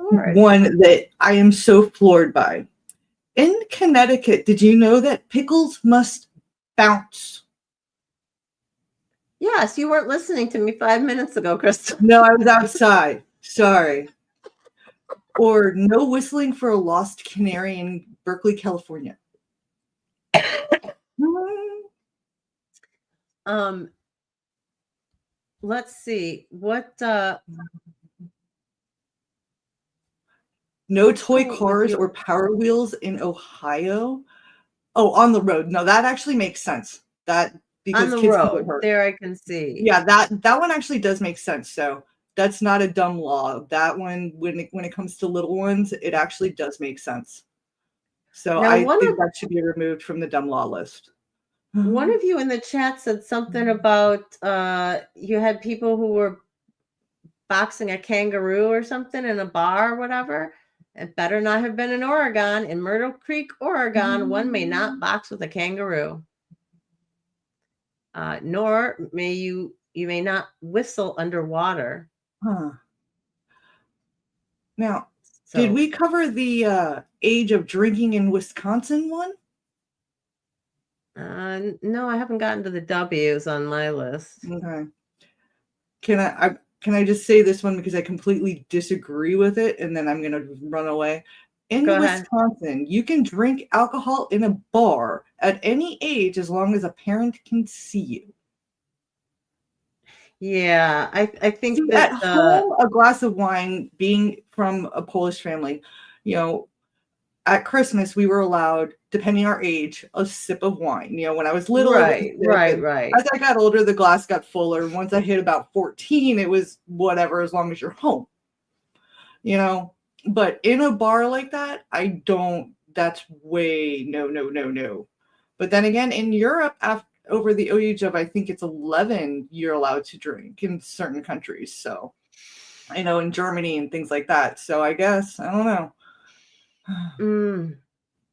one that I am so floored by. In Connecticut, did you know that pickles must bounce? Yes, you weren't listening to me 5 minutes ago, Crystal. No, I was outside. Sorry. or no whistling for a lost canary in Berkeley, California. Let's see what no toy cool with cars you- or Power Wheels in Ohio. Oh, on the road. No, that actually makes sense. That on because the kids can road. get hurt. There I can see. Yeah, that one actually does make sense. So that's not a dumb law. That one, when it comes to little ones, it actually does make sense. So Now, I think that should be removed from the dumb law list. one of you in the chat said something about you had people who were boxing a kangaroo or something in a bar or whatever. It better not have been in Oregon. In Myrtle Creek, Oregon, one may not box with a kangaroo. Nor may you may not whistle underwater. Huh. Now, So, did we cover the age of drinking in Wisconsin one? no, I haven't gotten to the W's on my list. Okay. Can I just say this one because I completely disagree with it, and then I'm gonna run away. In Go ahead. Wisconsin, you can drink alcohol in a bar at any age as long as a parent can see you. Yeah, I think See, that at home, a glass of wine, being from a Polish family, at Christmas we were allowed, depending our age, a sip of wine. When I was little, it was a sip, right. as I got older, the glass got fuller. Once I hit about 14, it was whatever, as long as you're home. But in a bar like that, I don't. That's way no. But then again, in Europe, over the age of, I think it's 11, you're allowed to drink in certain countries. So, in Germany and things like that. So I guess I don't know.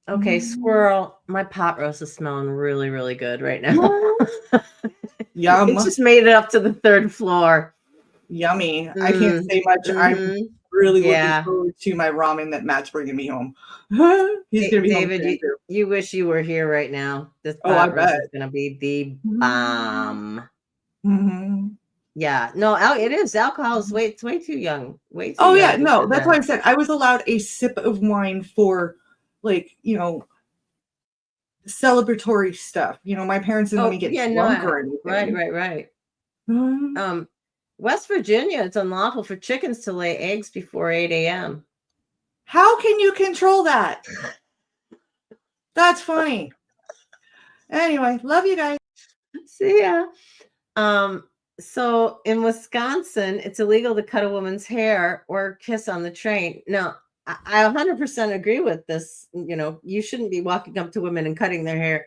Okay, squirrel. My pot roast is smelling really, really good right now. Yum. It just made it up to the third floor. Yummy. I can't say much. I'm really looking forward to my ramen that Matt's bringing me home. He's going to be David, home soon too. you wish you were here right now. This I pot roast bet. is going to be the bomb. Mm-hmm. Yeah, no, it is. Alcohol is way too young. Way too Oh, young. yeah, no, that's why I said I was allowed a sip of wine for, celebratory stuff. My parents didn't let me get drunk or anything. Right. West Virginia, it's unlawful for chickens to lay eggs before 8 a.m. How can you control that? That's funny. Anyway, love you guys. See ya. So in Wisconsin, it's illegal to cut a woman's hair or kiss on the train. Now, I 100% agree with this. You shouldn't be walking up to women and cutting their hair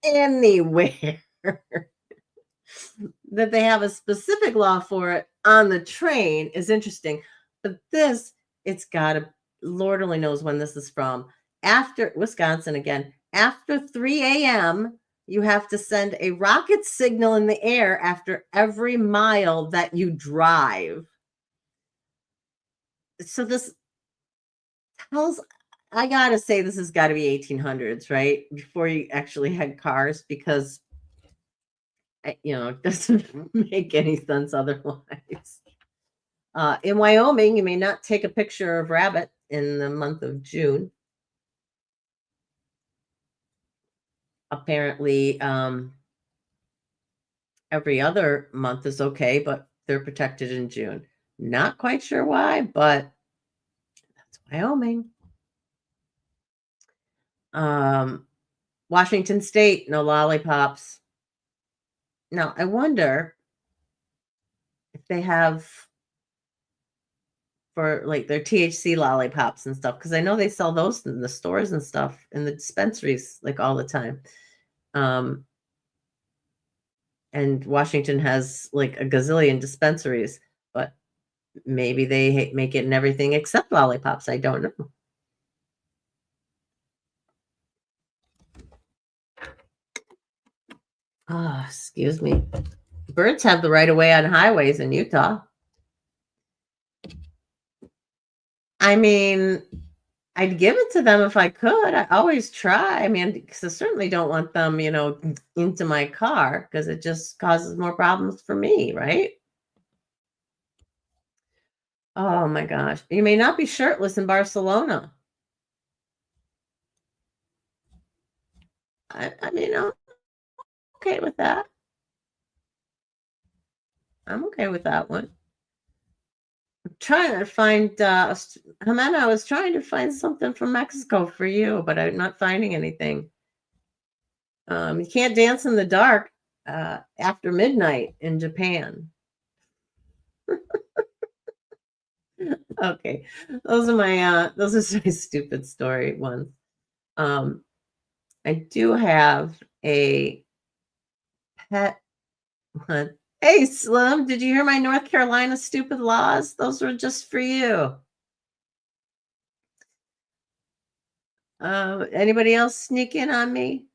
anywhere. That they have a specific law for it on the train is interesting. But it's got to, Lord only knows when this is from. After Wisconsin again, after 3 a.m., you have to send a rocket signal in the air after every mile that you drive. So this tells, I got to say, this has got to be 1800s, right? Before you actually had cars, because, it doesn't make any sense otherwise. In Wyoming, you may not take a picture of rabbit in the month of June. Apparently, every other month is okay, but they're protected in June. Not quite sure why, but that's Wyoming. Washington State, no lollipops. Now, I wonder if they have for like their THC lollipops and stuff, because I know they sell those in the stores and stuff in the dispensaries like all the time. And Washington has like a gazillion dispensaries, but maybe they make it in everything except lollipops. I don't know. Oh, excuse me. Birds have the right of way on highways in Utah. I mean, I'd give it to them if I could. I always try. I mean, because I certainly don't want them, into my car, because it just causes more problems for me, right? Oh my gosh. You may not be shirtless in Barcelona. I mean, I'm okay with that. I'm okay with that one. I'm trying to find, Jimena, I was trying to find something from Mexico for you, but I'm not finding anything. You can't dance in the dark after midnight in Japan. Okay, those are my stupid story ones. I do have a pet one. Hey, Slim, did you hear my North Carolina stupid laws? Those were just for you. Anybody else sneak in on me?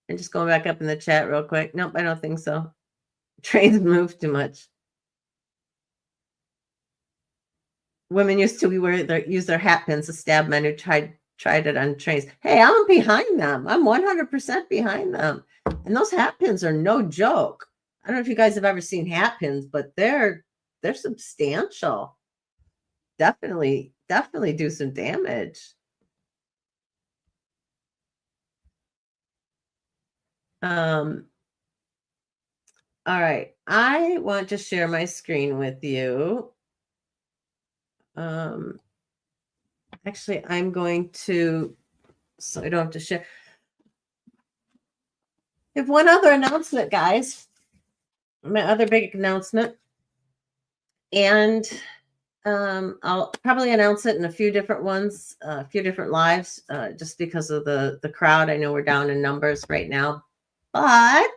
I'm just going back up in the chat real quick. Nope, I don't think so. Trains move too much. Women used to use their hat pins to stab men who tried it on trains. Hey, I'm behind them. I'm 100% behind them. And those hat pins are no joke. I don't know if you guys have ever seen hat pins, but they're substantial. Definitely do some damage. All right. I want to share my screen with you. Actually, I'm going to, so I don't have to share. I have one other announcement, guys. My other big announcement. And I'll probably announce it in a few different ones, a few different lives, just because of the crowd. I know we're down in numbers right now. But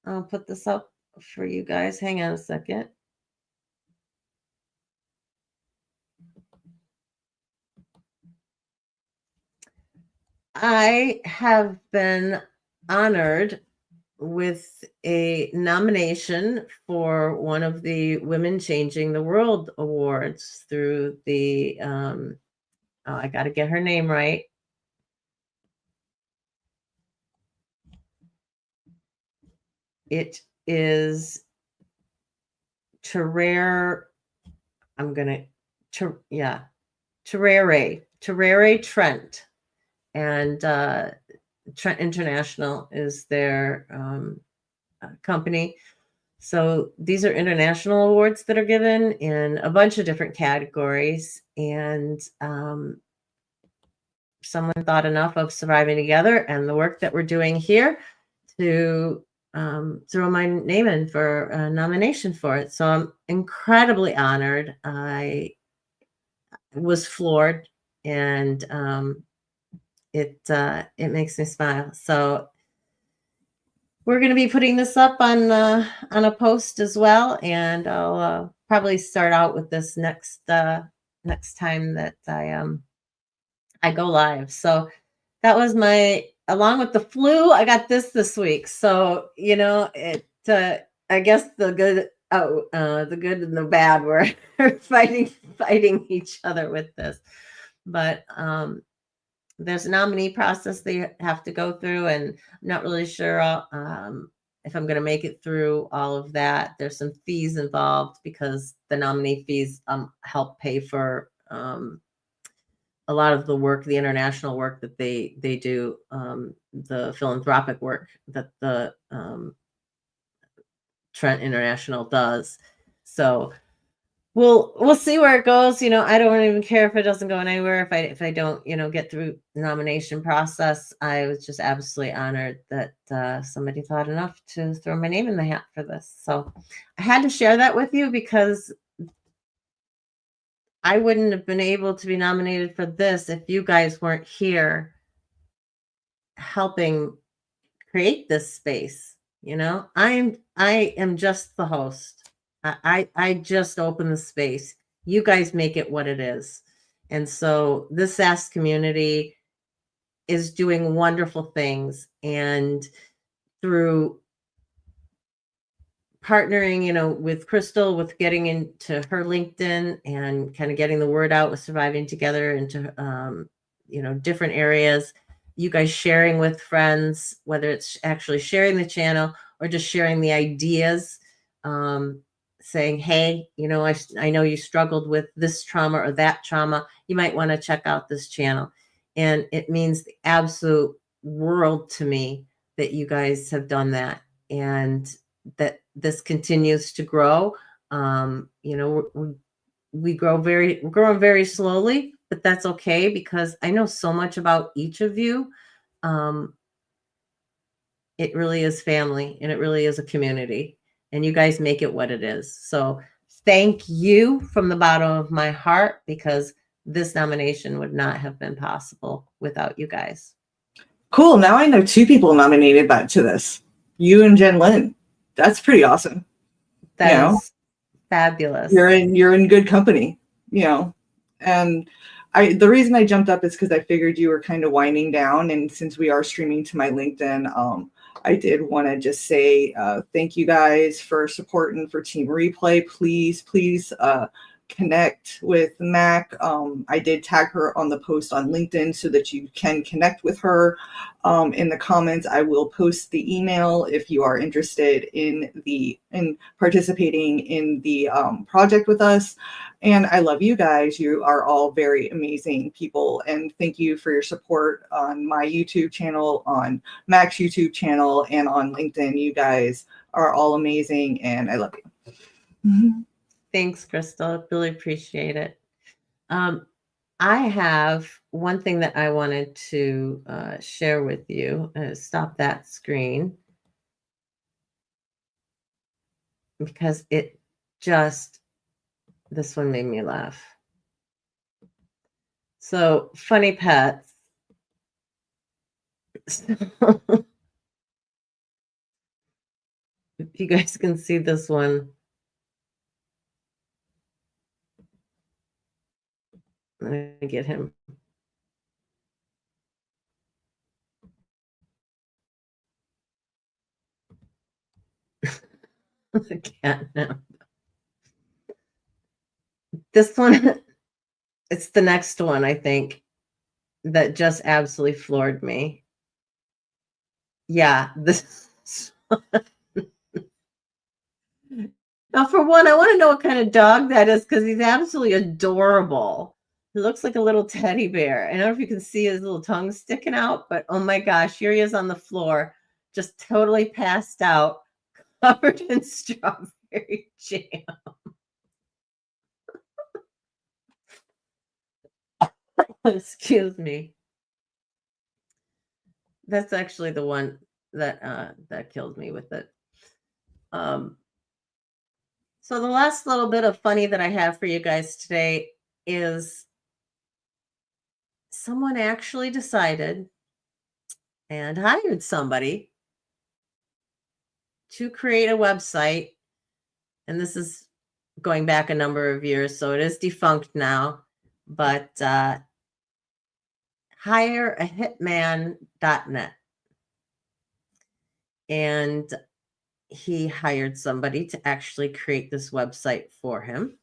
I'll put this up for you guys. Hang on a second. I have been honored with a nomination for one of the Women Changing the World Awards through the, I got to get her name right. It is Terrere. Terrere Trent. And Trent International is their company. So these are international awards that are given in a bunch of different categories. And someone thought enough of Surviving Together and the work that we're doing here to throw my name in for a nomination for it. So I'm incredibly honored. I was floored, and it makes me smile. So we're going to be putting this up on a post as well, and I'll probably start out with this next time that I go live. So that was along with the flu, I got this week. So I guess the good and the bad were fighting each other with this, but there's a nominee process they have to go through, and I'm not really sure if I'm going to make it through all of that. There's some fees involved because the nominee fees help pay for a lot of the work, the international work that they do, the philanthropic work that the Trent International does. So we'll see where it goes. I don't even care if it doesn't go anywhere. If I don't, get through the nomination process. I was just absolutely honored that somebody thought enough to throw my name in the hat for this. So I had to share that with you because I wouldn't have been able to be nominated for this if you guys weren't here helping create this space. I am just the host. I just open the space. You guys make it what it is. And so this SaaS community is doing wonderful things. And through partnering, with Crystal, with getting into her LinkedIn and kind of getting the word out with Surviving Together into, different areas, you guys sharing with friends, whether it's actually sharing the channel or just sharing the ideas, saying, hey, I know you struggled with this trauma or that trauma. You might want to check out this channel. And it means the absolute world to me that you guys have done that, and that this continues to grow. We we're growing very slowly, but that's okay because I know so much about each of you. It really is family, and it really is a community, and you guys make it what it is. So thank you from the bottom of my heart, because this nomination would not have been possible without you guys. Cool. Now I know 2 people nominated back to this. You and Jen Lynn. That's pretty awesome. That is fabulous. You're in good company, And the reason I jumped up is because I figured you were kind of winding down, and since we are streaming to my LinkedIn, I did want to just say thank you guys for supporting for Team Replay. Please connect with Mac. I did tag her on the post on LinkedIn so that you can connect with her. In the comments, I will post the email if you are interested in participating in the project with us. And I love you guys. You are all very amazing people. And thank you for your support on my YouTube channel, on Mac's YouTube channel, and on LinkedIn. You guys are all amazing, and I love you. Mm-hmm. Thanks, Crystal. I really appreciate it. I have one thing that I wanted to share with you. Stop that screen, because this one made me laugh. So, funny pets. If you guys can see this one. Let me get him. I can't now. This one, it's the next one, I think, that just absolutely floored me. Yeah, this. Now, for one, I want to know what kind of dog that is, because he's absolutely adorable. He looks like a little teddy bear. I don't know if you can see his little tongue sticking out, but oh my gosh, here he is on the floor, just totally passed out, covered in strawberry jam. Excuse me. That's actually the one that killed me with it. So the last little bit of funny that I have for you guys today is someone actually decided and hired somebody to create a website. And this is going back a number of years, so it is defunct now, but hireahitman.net. And he hired somebody to actually create this website for him.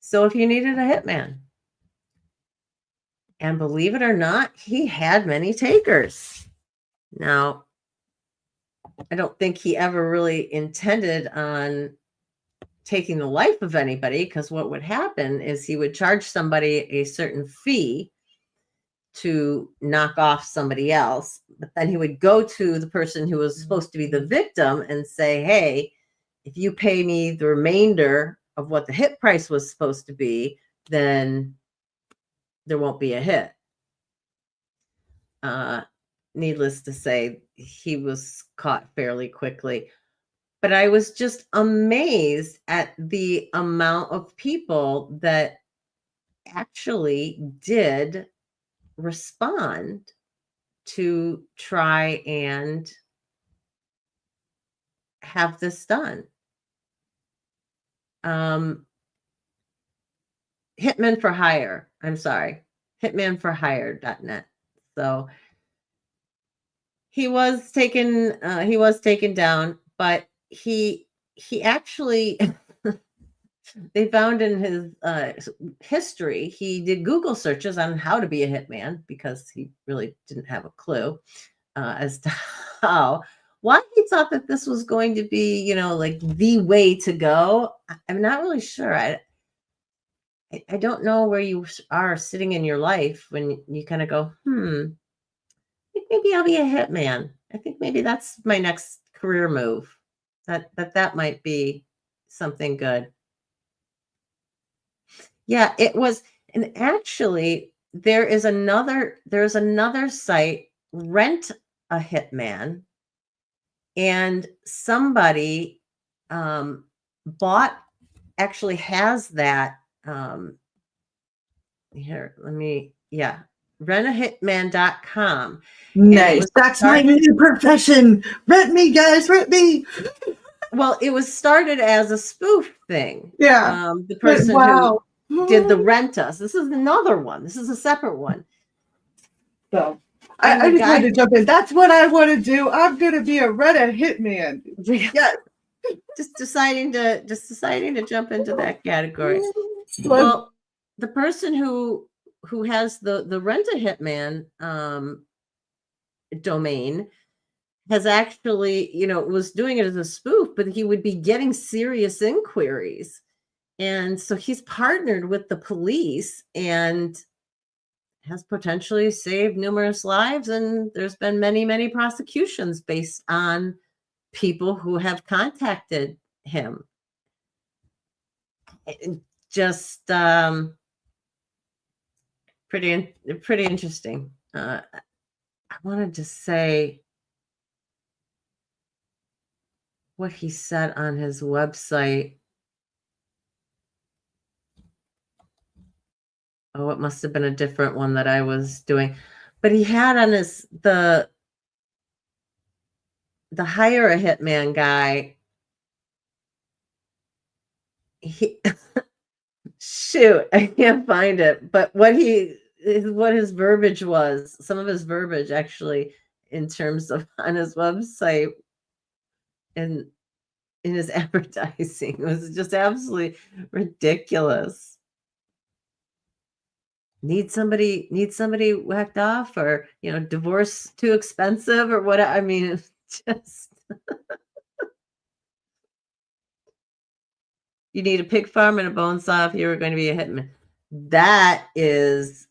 So if you needed a hitman, and believe it or not, he had many takers. Now, I don't think he ever really intended on taking the life of anybody, because what would happen is he would charge somebody a certain fee to knock off somebody else, but then he would go to the person who was supposed to be the victim and say, hey, if you pay me the remainder of what the hit price was supposed to be, then there won't be a hit. Needless to say, he was caught fairly quickly. But I was just amazed at the amount of people that actually did respond to try and have this done. Hitman for Hire. I'm sorry. Hitmanforhire.net. So he was taken down, but he actually They found in his history, he did Google searches on how to be a hitman because he really didn't have a clue as to why he thought that this was going to be, like the way to go. I'm not really sure. I don't know where you are sitting in your life when you kind of go, I think maybe I'll be a hitman. I think maybe that's my next career move. That might be something good. Yeah, it was. And actually, there's another site, Rent a Hitman, and somebody actually has that here. rentahitman.com. Nice. That's my new profession. Rent me, guys. Rent me. Well, it was started as a spoof thing. Yeah. The person Wow. who did the Rent Us. This is another one. This is a separate one. So I just wanted to jump in. That's what I want to do. I'm gonna be a Rent a Hitman. Yes. Just deciding to jump into that category. Well, the person who has the Rent a Hitman domain has actually, was doing it as a spoof, but he would be getting serious inquiries. And so he's partnered with the police and has potentially saved numerous lives. And there's been many, many prosecutions based on people who have contacted him. Just pretty interesting. I wanted to say what he said on his website. Oh, it must have been a different one that I was doing. But he had on the Hire a Hitman guy. Shoot, I can't find it. But what his verbiage was, some of his verbiage actually in terms of on his website and in his advertising was just absolutely ridiculous. Need somebody whacked off, or divorce too expensive, or what? I mean, it's just you need a pig farm and a bone saw if you were going to be a hitman. That is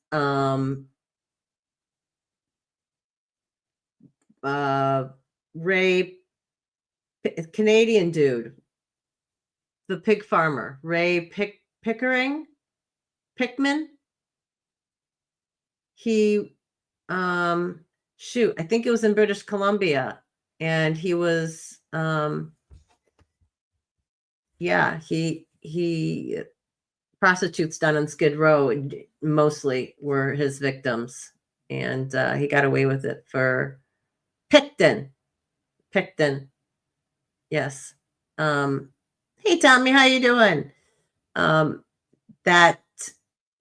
Ray, Canadian dude, the pig farmer, Ray Pickman. He shoot, I think it was in British Columbia, and he was he prostitutes down on Skid Row mostly were his victims, and he got away with it for Picton. Yes. Hey Tommy, how you doing? That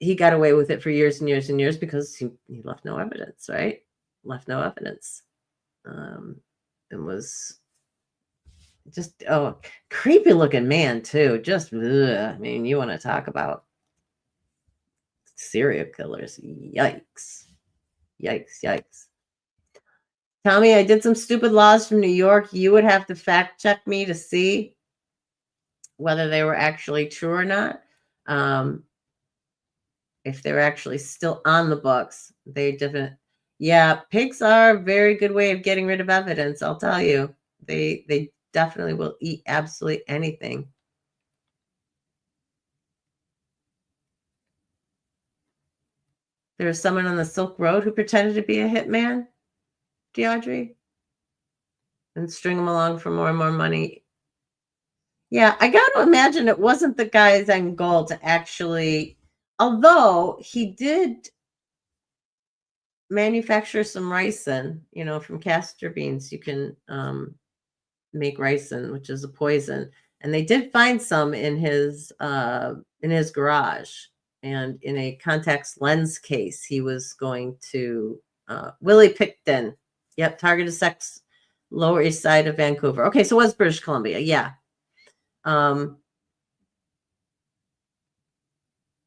he got away with it for years and years and years because he left no evidence, right? Left no evidence. And was just creepy looking man too. Just I mean, you want to talk about serial killers? Yikes. Tommy, I did some stupid laws from New York. You would have to fact check me to see whether they were actually true or not. If they're actually still on the books, they definitely. Yeah, pigs are a very good way of getting rid of evidence. I'll tell you, they definitely will eat absolutely anything. There was someone on the Silk Road who pretended to be a hitman, DeAudrey, and string them along for more and more money. Yeah, I got to imagine it wasn't the guy's end goal to actually, although he did manufacture some ricin, from castor beans. You can make ricin, which is a poison, and they did find some in his garage, and in a contact lens case. He was going to Willie Picton. Yep, targeted sex, Lower East Side of Vancouver. Okay, so it was British Columbia. Yeah.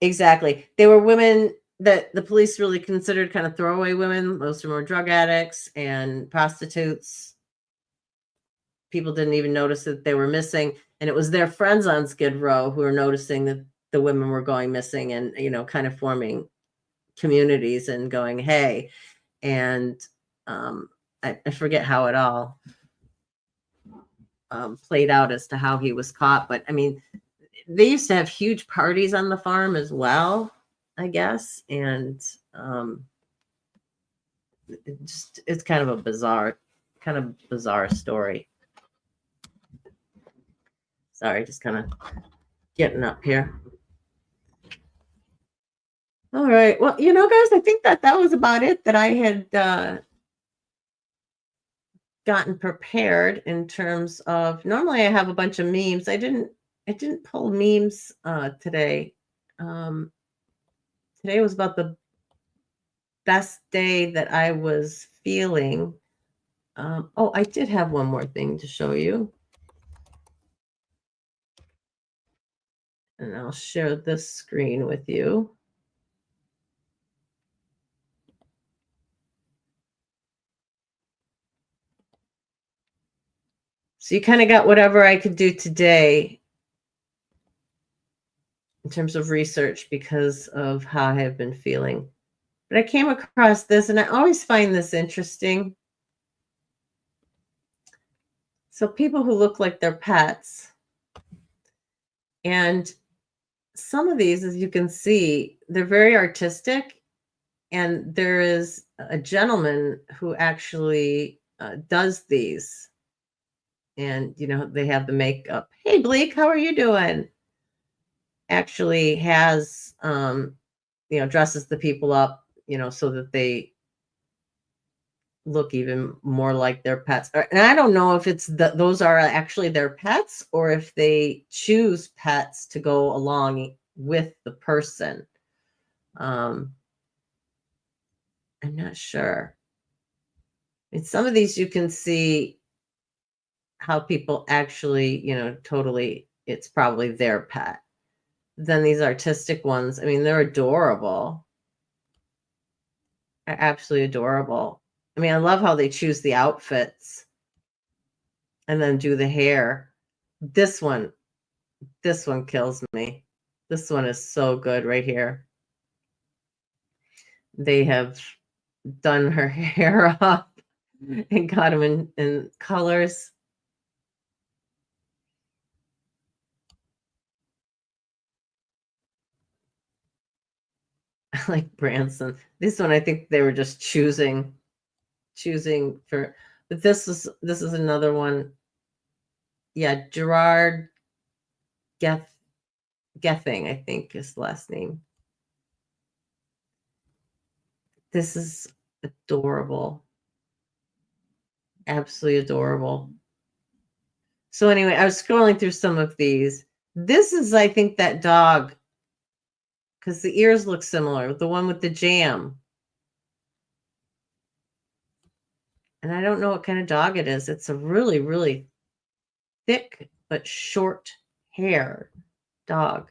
Exactly. They were women that the police really considered kind of throwaway women. Most of them were drug addicts and prostitutes. People didn't even notice that they were missing. And it was their friends on Skid Row who were noticing that the women were going missing and, kind of forming communities and going, hey. And I forget how it all played out as to how he was caught. But I mean, they used to have huge parties on the farm as well, I guess. And it's kind of a bizarre story. Sorry, just kind of getting up here. All right. Well, guys, I think that was about it that I had gotten prepared in terms of. Normally I have a bunch of memes. I didn't pull memes today. Today was about the best day that I was feeling. Oh, I did have one more thing to show you. And I'll share this screen with you. So you kind of got whatever I could do today in terms of research because of how I have been feeling. But I came across this, and I always find this interesting. So people who look like their pets. And some of these, as you can see, they're very artistic. And there is a gentleman who actually does these. And, they have the makeup. Hey, Bleak, how are you doing? Actually has, dresses the people up, so that they look even more like their pets. And I don't know if it's those are actually their pets or if they choose pets to go along with the person. I'm not sure. In some of these, you can see how people actually, totally, it's probably their pet. Then these artistic ones, I mean, they're adorable. They're absolutely adorable. I mean, I love how they choose the outfits and then do the hair. This one kills me. This one is so good right here. They have done her hair up and got them in colors. I like Branson. This one, I think they were just choosing for, but this is another one. Yeah, Gerard Gething, I think is the last name. This is adorable. Absolutely adorable. So anyway, I was scrolling through some of these. This is, I think, that dog, because the ears look similar. The one with the jam. And I don't know what kind of dog it is. It's a really, really thick but short hair dog.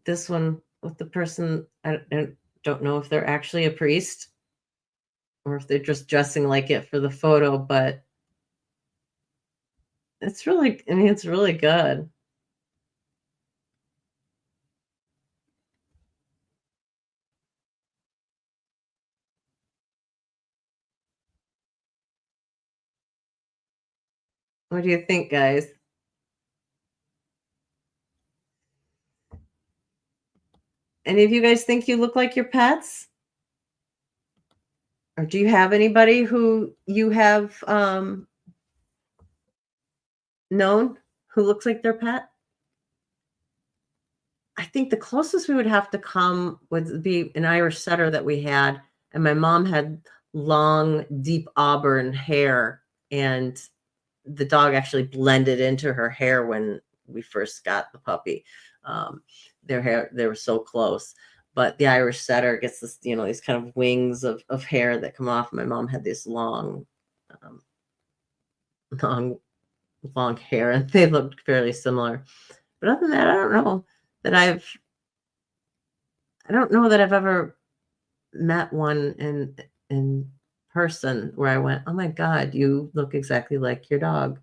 This one with the person, I don't know if they're actually a priest or if they're just dressing like it for the photo, but it's really, it's really good. What do you think, guys? Any of you guys think you look like your pets? Or do you have anybody who you have known who looks like their pet? I think the closest we would have to come would be an Irish setter that we had. And my mom had long, deep auburn hair. And the dog actually blended into her hair when we first got the puppy. Their hair, they were so close. But the Irish setter gets this, these kind of wings of hair that come off. My mom had this long hair, and they looked fairly similar. But other than that, I don't know that I've ever met one in person where I went, oh my God, you look exactly like your dog.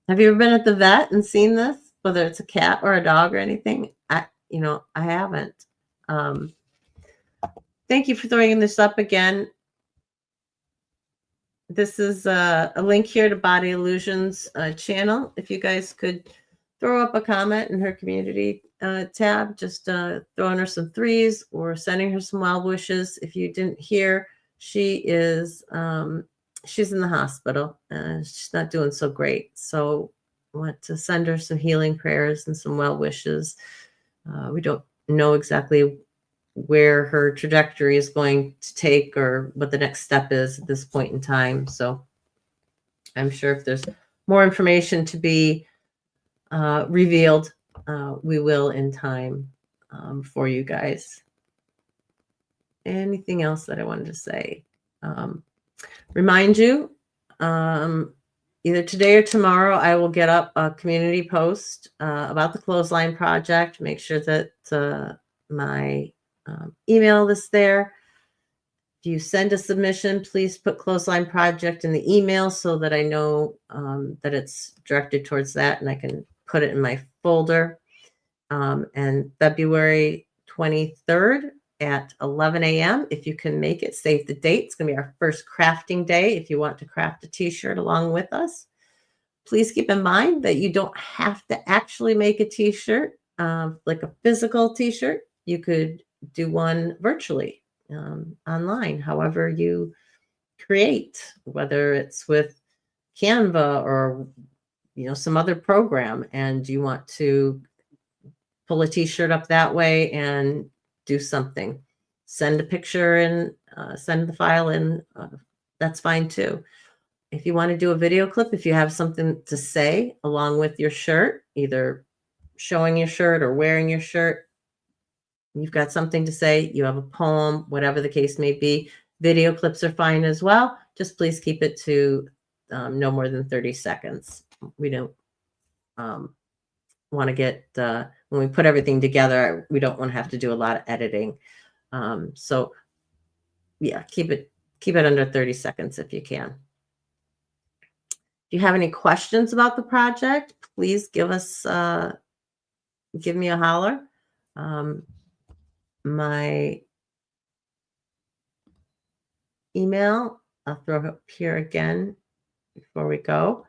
Have you ever been at the vet and seen this, whether it's a cat or a dog or anything? I haven't. Thank you for throwing this up again. This is a link here to Body Illusions channel. If you guys could throw up a comment in her community tab, just throwing her some threes or sending her some well wishes. If you didn't hear, she is she's in the hospital. She's not doing so great. So I want to send her some healing prayers and some well wishes. We don't know exactly where her trajectory is going to take or what the next step is at this point in time. So I'm sure if there's more information to be revealed, we will in time for you guys. Anything else that I wanted to say? Remind you, either today or tomorrow, I will get up a community post about the Clothesline Project. Make sure that my email is there. If you send a submission, please put Clothesline Project in the email so that I know that it's directed towards that and I can put it in my folder. And February 23rd at 11 a.m. If you can make it, save the date. It's going to be our first crafting day. If you want to craft a t-shirt along with us, please keep in mind that you don't have to actually make a t-shirt, like a physical t-shirt. You could do one virtually online, however you create, whether it's with Canva or some other program, and you want to pull a t-shirt up that way and do something. Send a picture and send the file in. That's fine too. If you want to do a video clip, if you have something to say along with your shirt, either showing your shirt or wearing your shirt, you've got something to say, you have a poem, whatever the case may be, video clips are fine as well. Just please keep it to no more than 30 seconds. We don't want to get, when we put everything together, we don't want to have to do a lot of editing. So yeah, keep it under 30 seconds if you can. If you have any questions about the project, please give me a holler. My email, I'll throw it up here again before we go.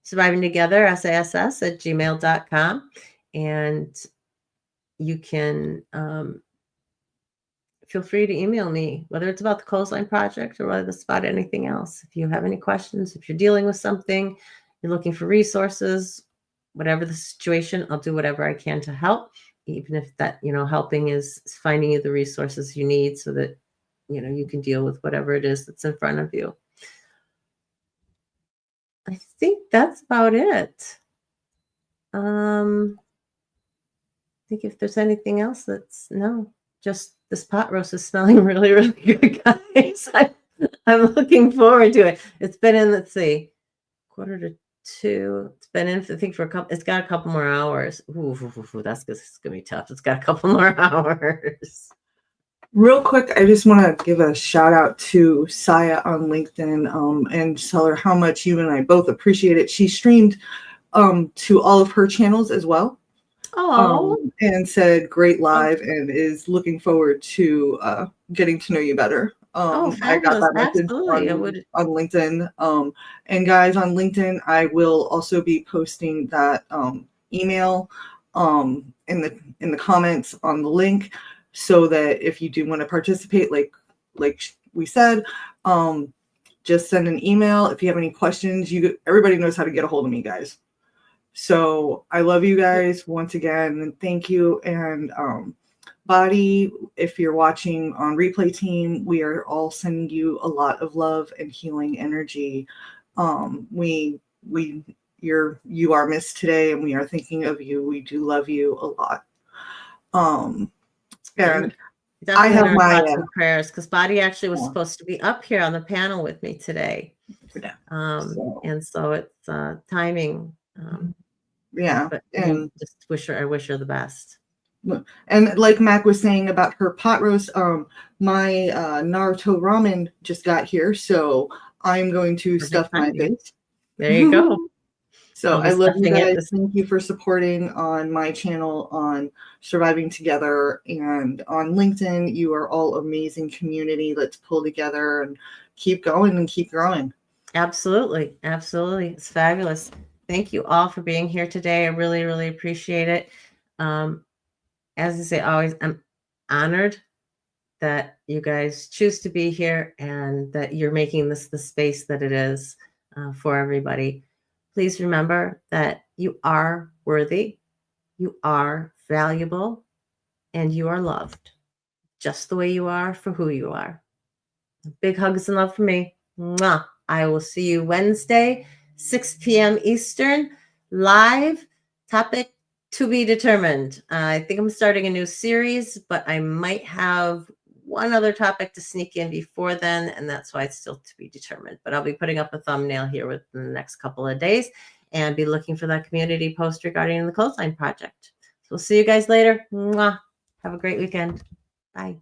survivingtogether, sass@gmail.com. And you can feel free to email me, whether it's about the Clothesline Project or whether it's about anything else. If you have any questions, if you're dealing with something, you're looking for resources, whatever the situation, I'll do whatever I can to help, even if that, helping is finding you the resources you need so that, you can deal with whatever it is that's in front of you. I think that's about it. I think if there's anything else just this pot roast is smelling really, really good, guys. I'm looking forward to it. It's been in, let's see, 1:45. It's been in, I think, it's got a couple more hours. Ooh, it's going to be tough. It's got a couple more hours. Real quick, I just want to give a shout out to Saya on LinkedIn and tell her how much you and I both appreciate it. She streamed to all of her channels as well. And said great live and is looking forward to getting to know you better. I got that message on LinkedIn. And guys, on LinkedIn, I will also be posting that email in the comments on the link, so that if you do want to participate, like we said, just send an email. If you have any questions, everybody knows how to get a hold of me, guys. So I love you guys once again, and thank you. And Body, if you're watching on replay team, we are all sending you a lot of love and healing energy. You are missed today, and we are thinking of you. We do love you a lot. And I have my thoughts and prayers, because Body actually was supposed to be up here on the panel with me today. And so it's timing. Yeah. But And I wish her the best. And like Mac was saying about her pot roast, my Naruto ramen just got here, so I'm going to stuff my face. There you go. So I'll be I love you stuffing it guys. Thank you for supporting on my channel on Surviving Together and on LinkedIn. You are all amazing community. Let's pull together and keep going and keep growing. Absolutely. Absolutely. It's fabulous. Thank you all for being here today. I really, really appreciate it. As I say, always, I'm honored that you guys choose to be here and that you're making this the space that it is for everybody. Please remember that you are worthy, you are valuable, and you are loved just the way you are for who you are. Big hugs and love from me. Mwah. I will see you Wednesday, 6 p.m. Eastern, live. Topic to be determined. I think I'm starting a new series, but I might have one other topic to sneak in before then, and that's why it's still to be determined. But I'll be putting up a thumbnail here within the next couple of days and be looking for that community post regarding the clothesline project. So we'll see you guys later. Mwah. Have a great weekend. Bye.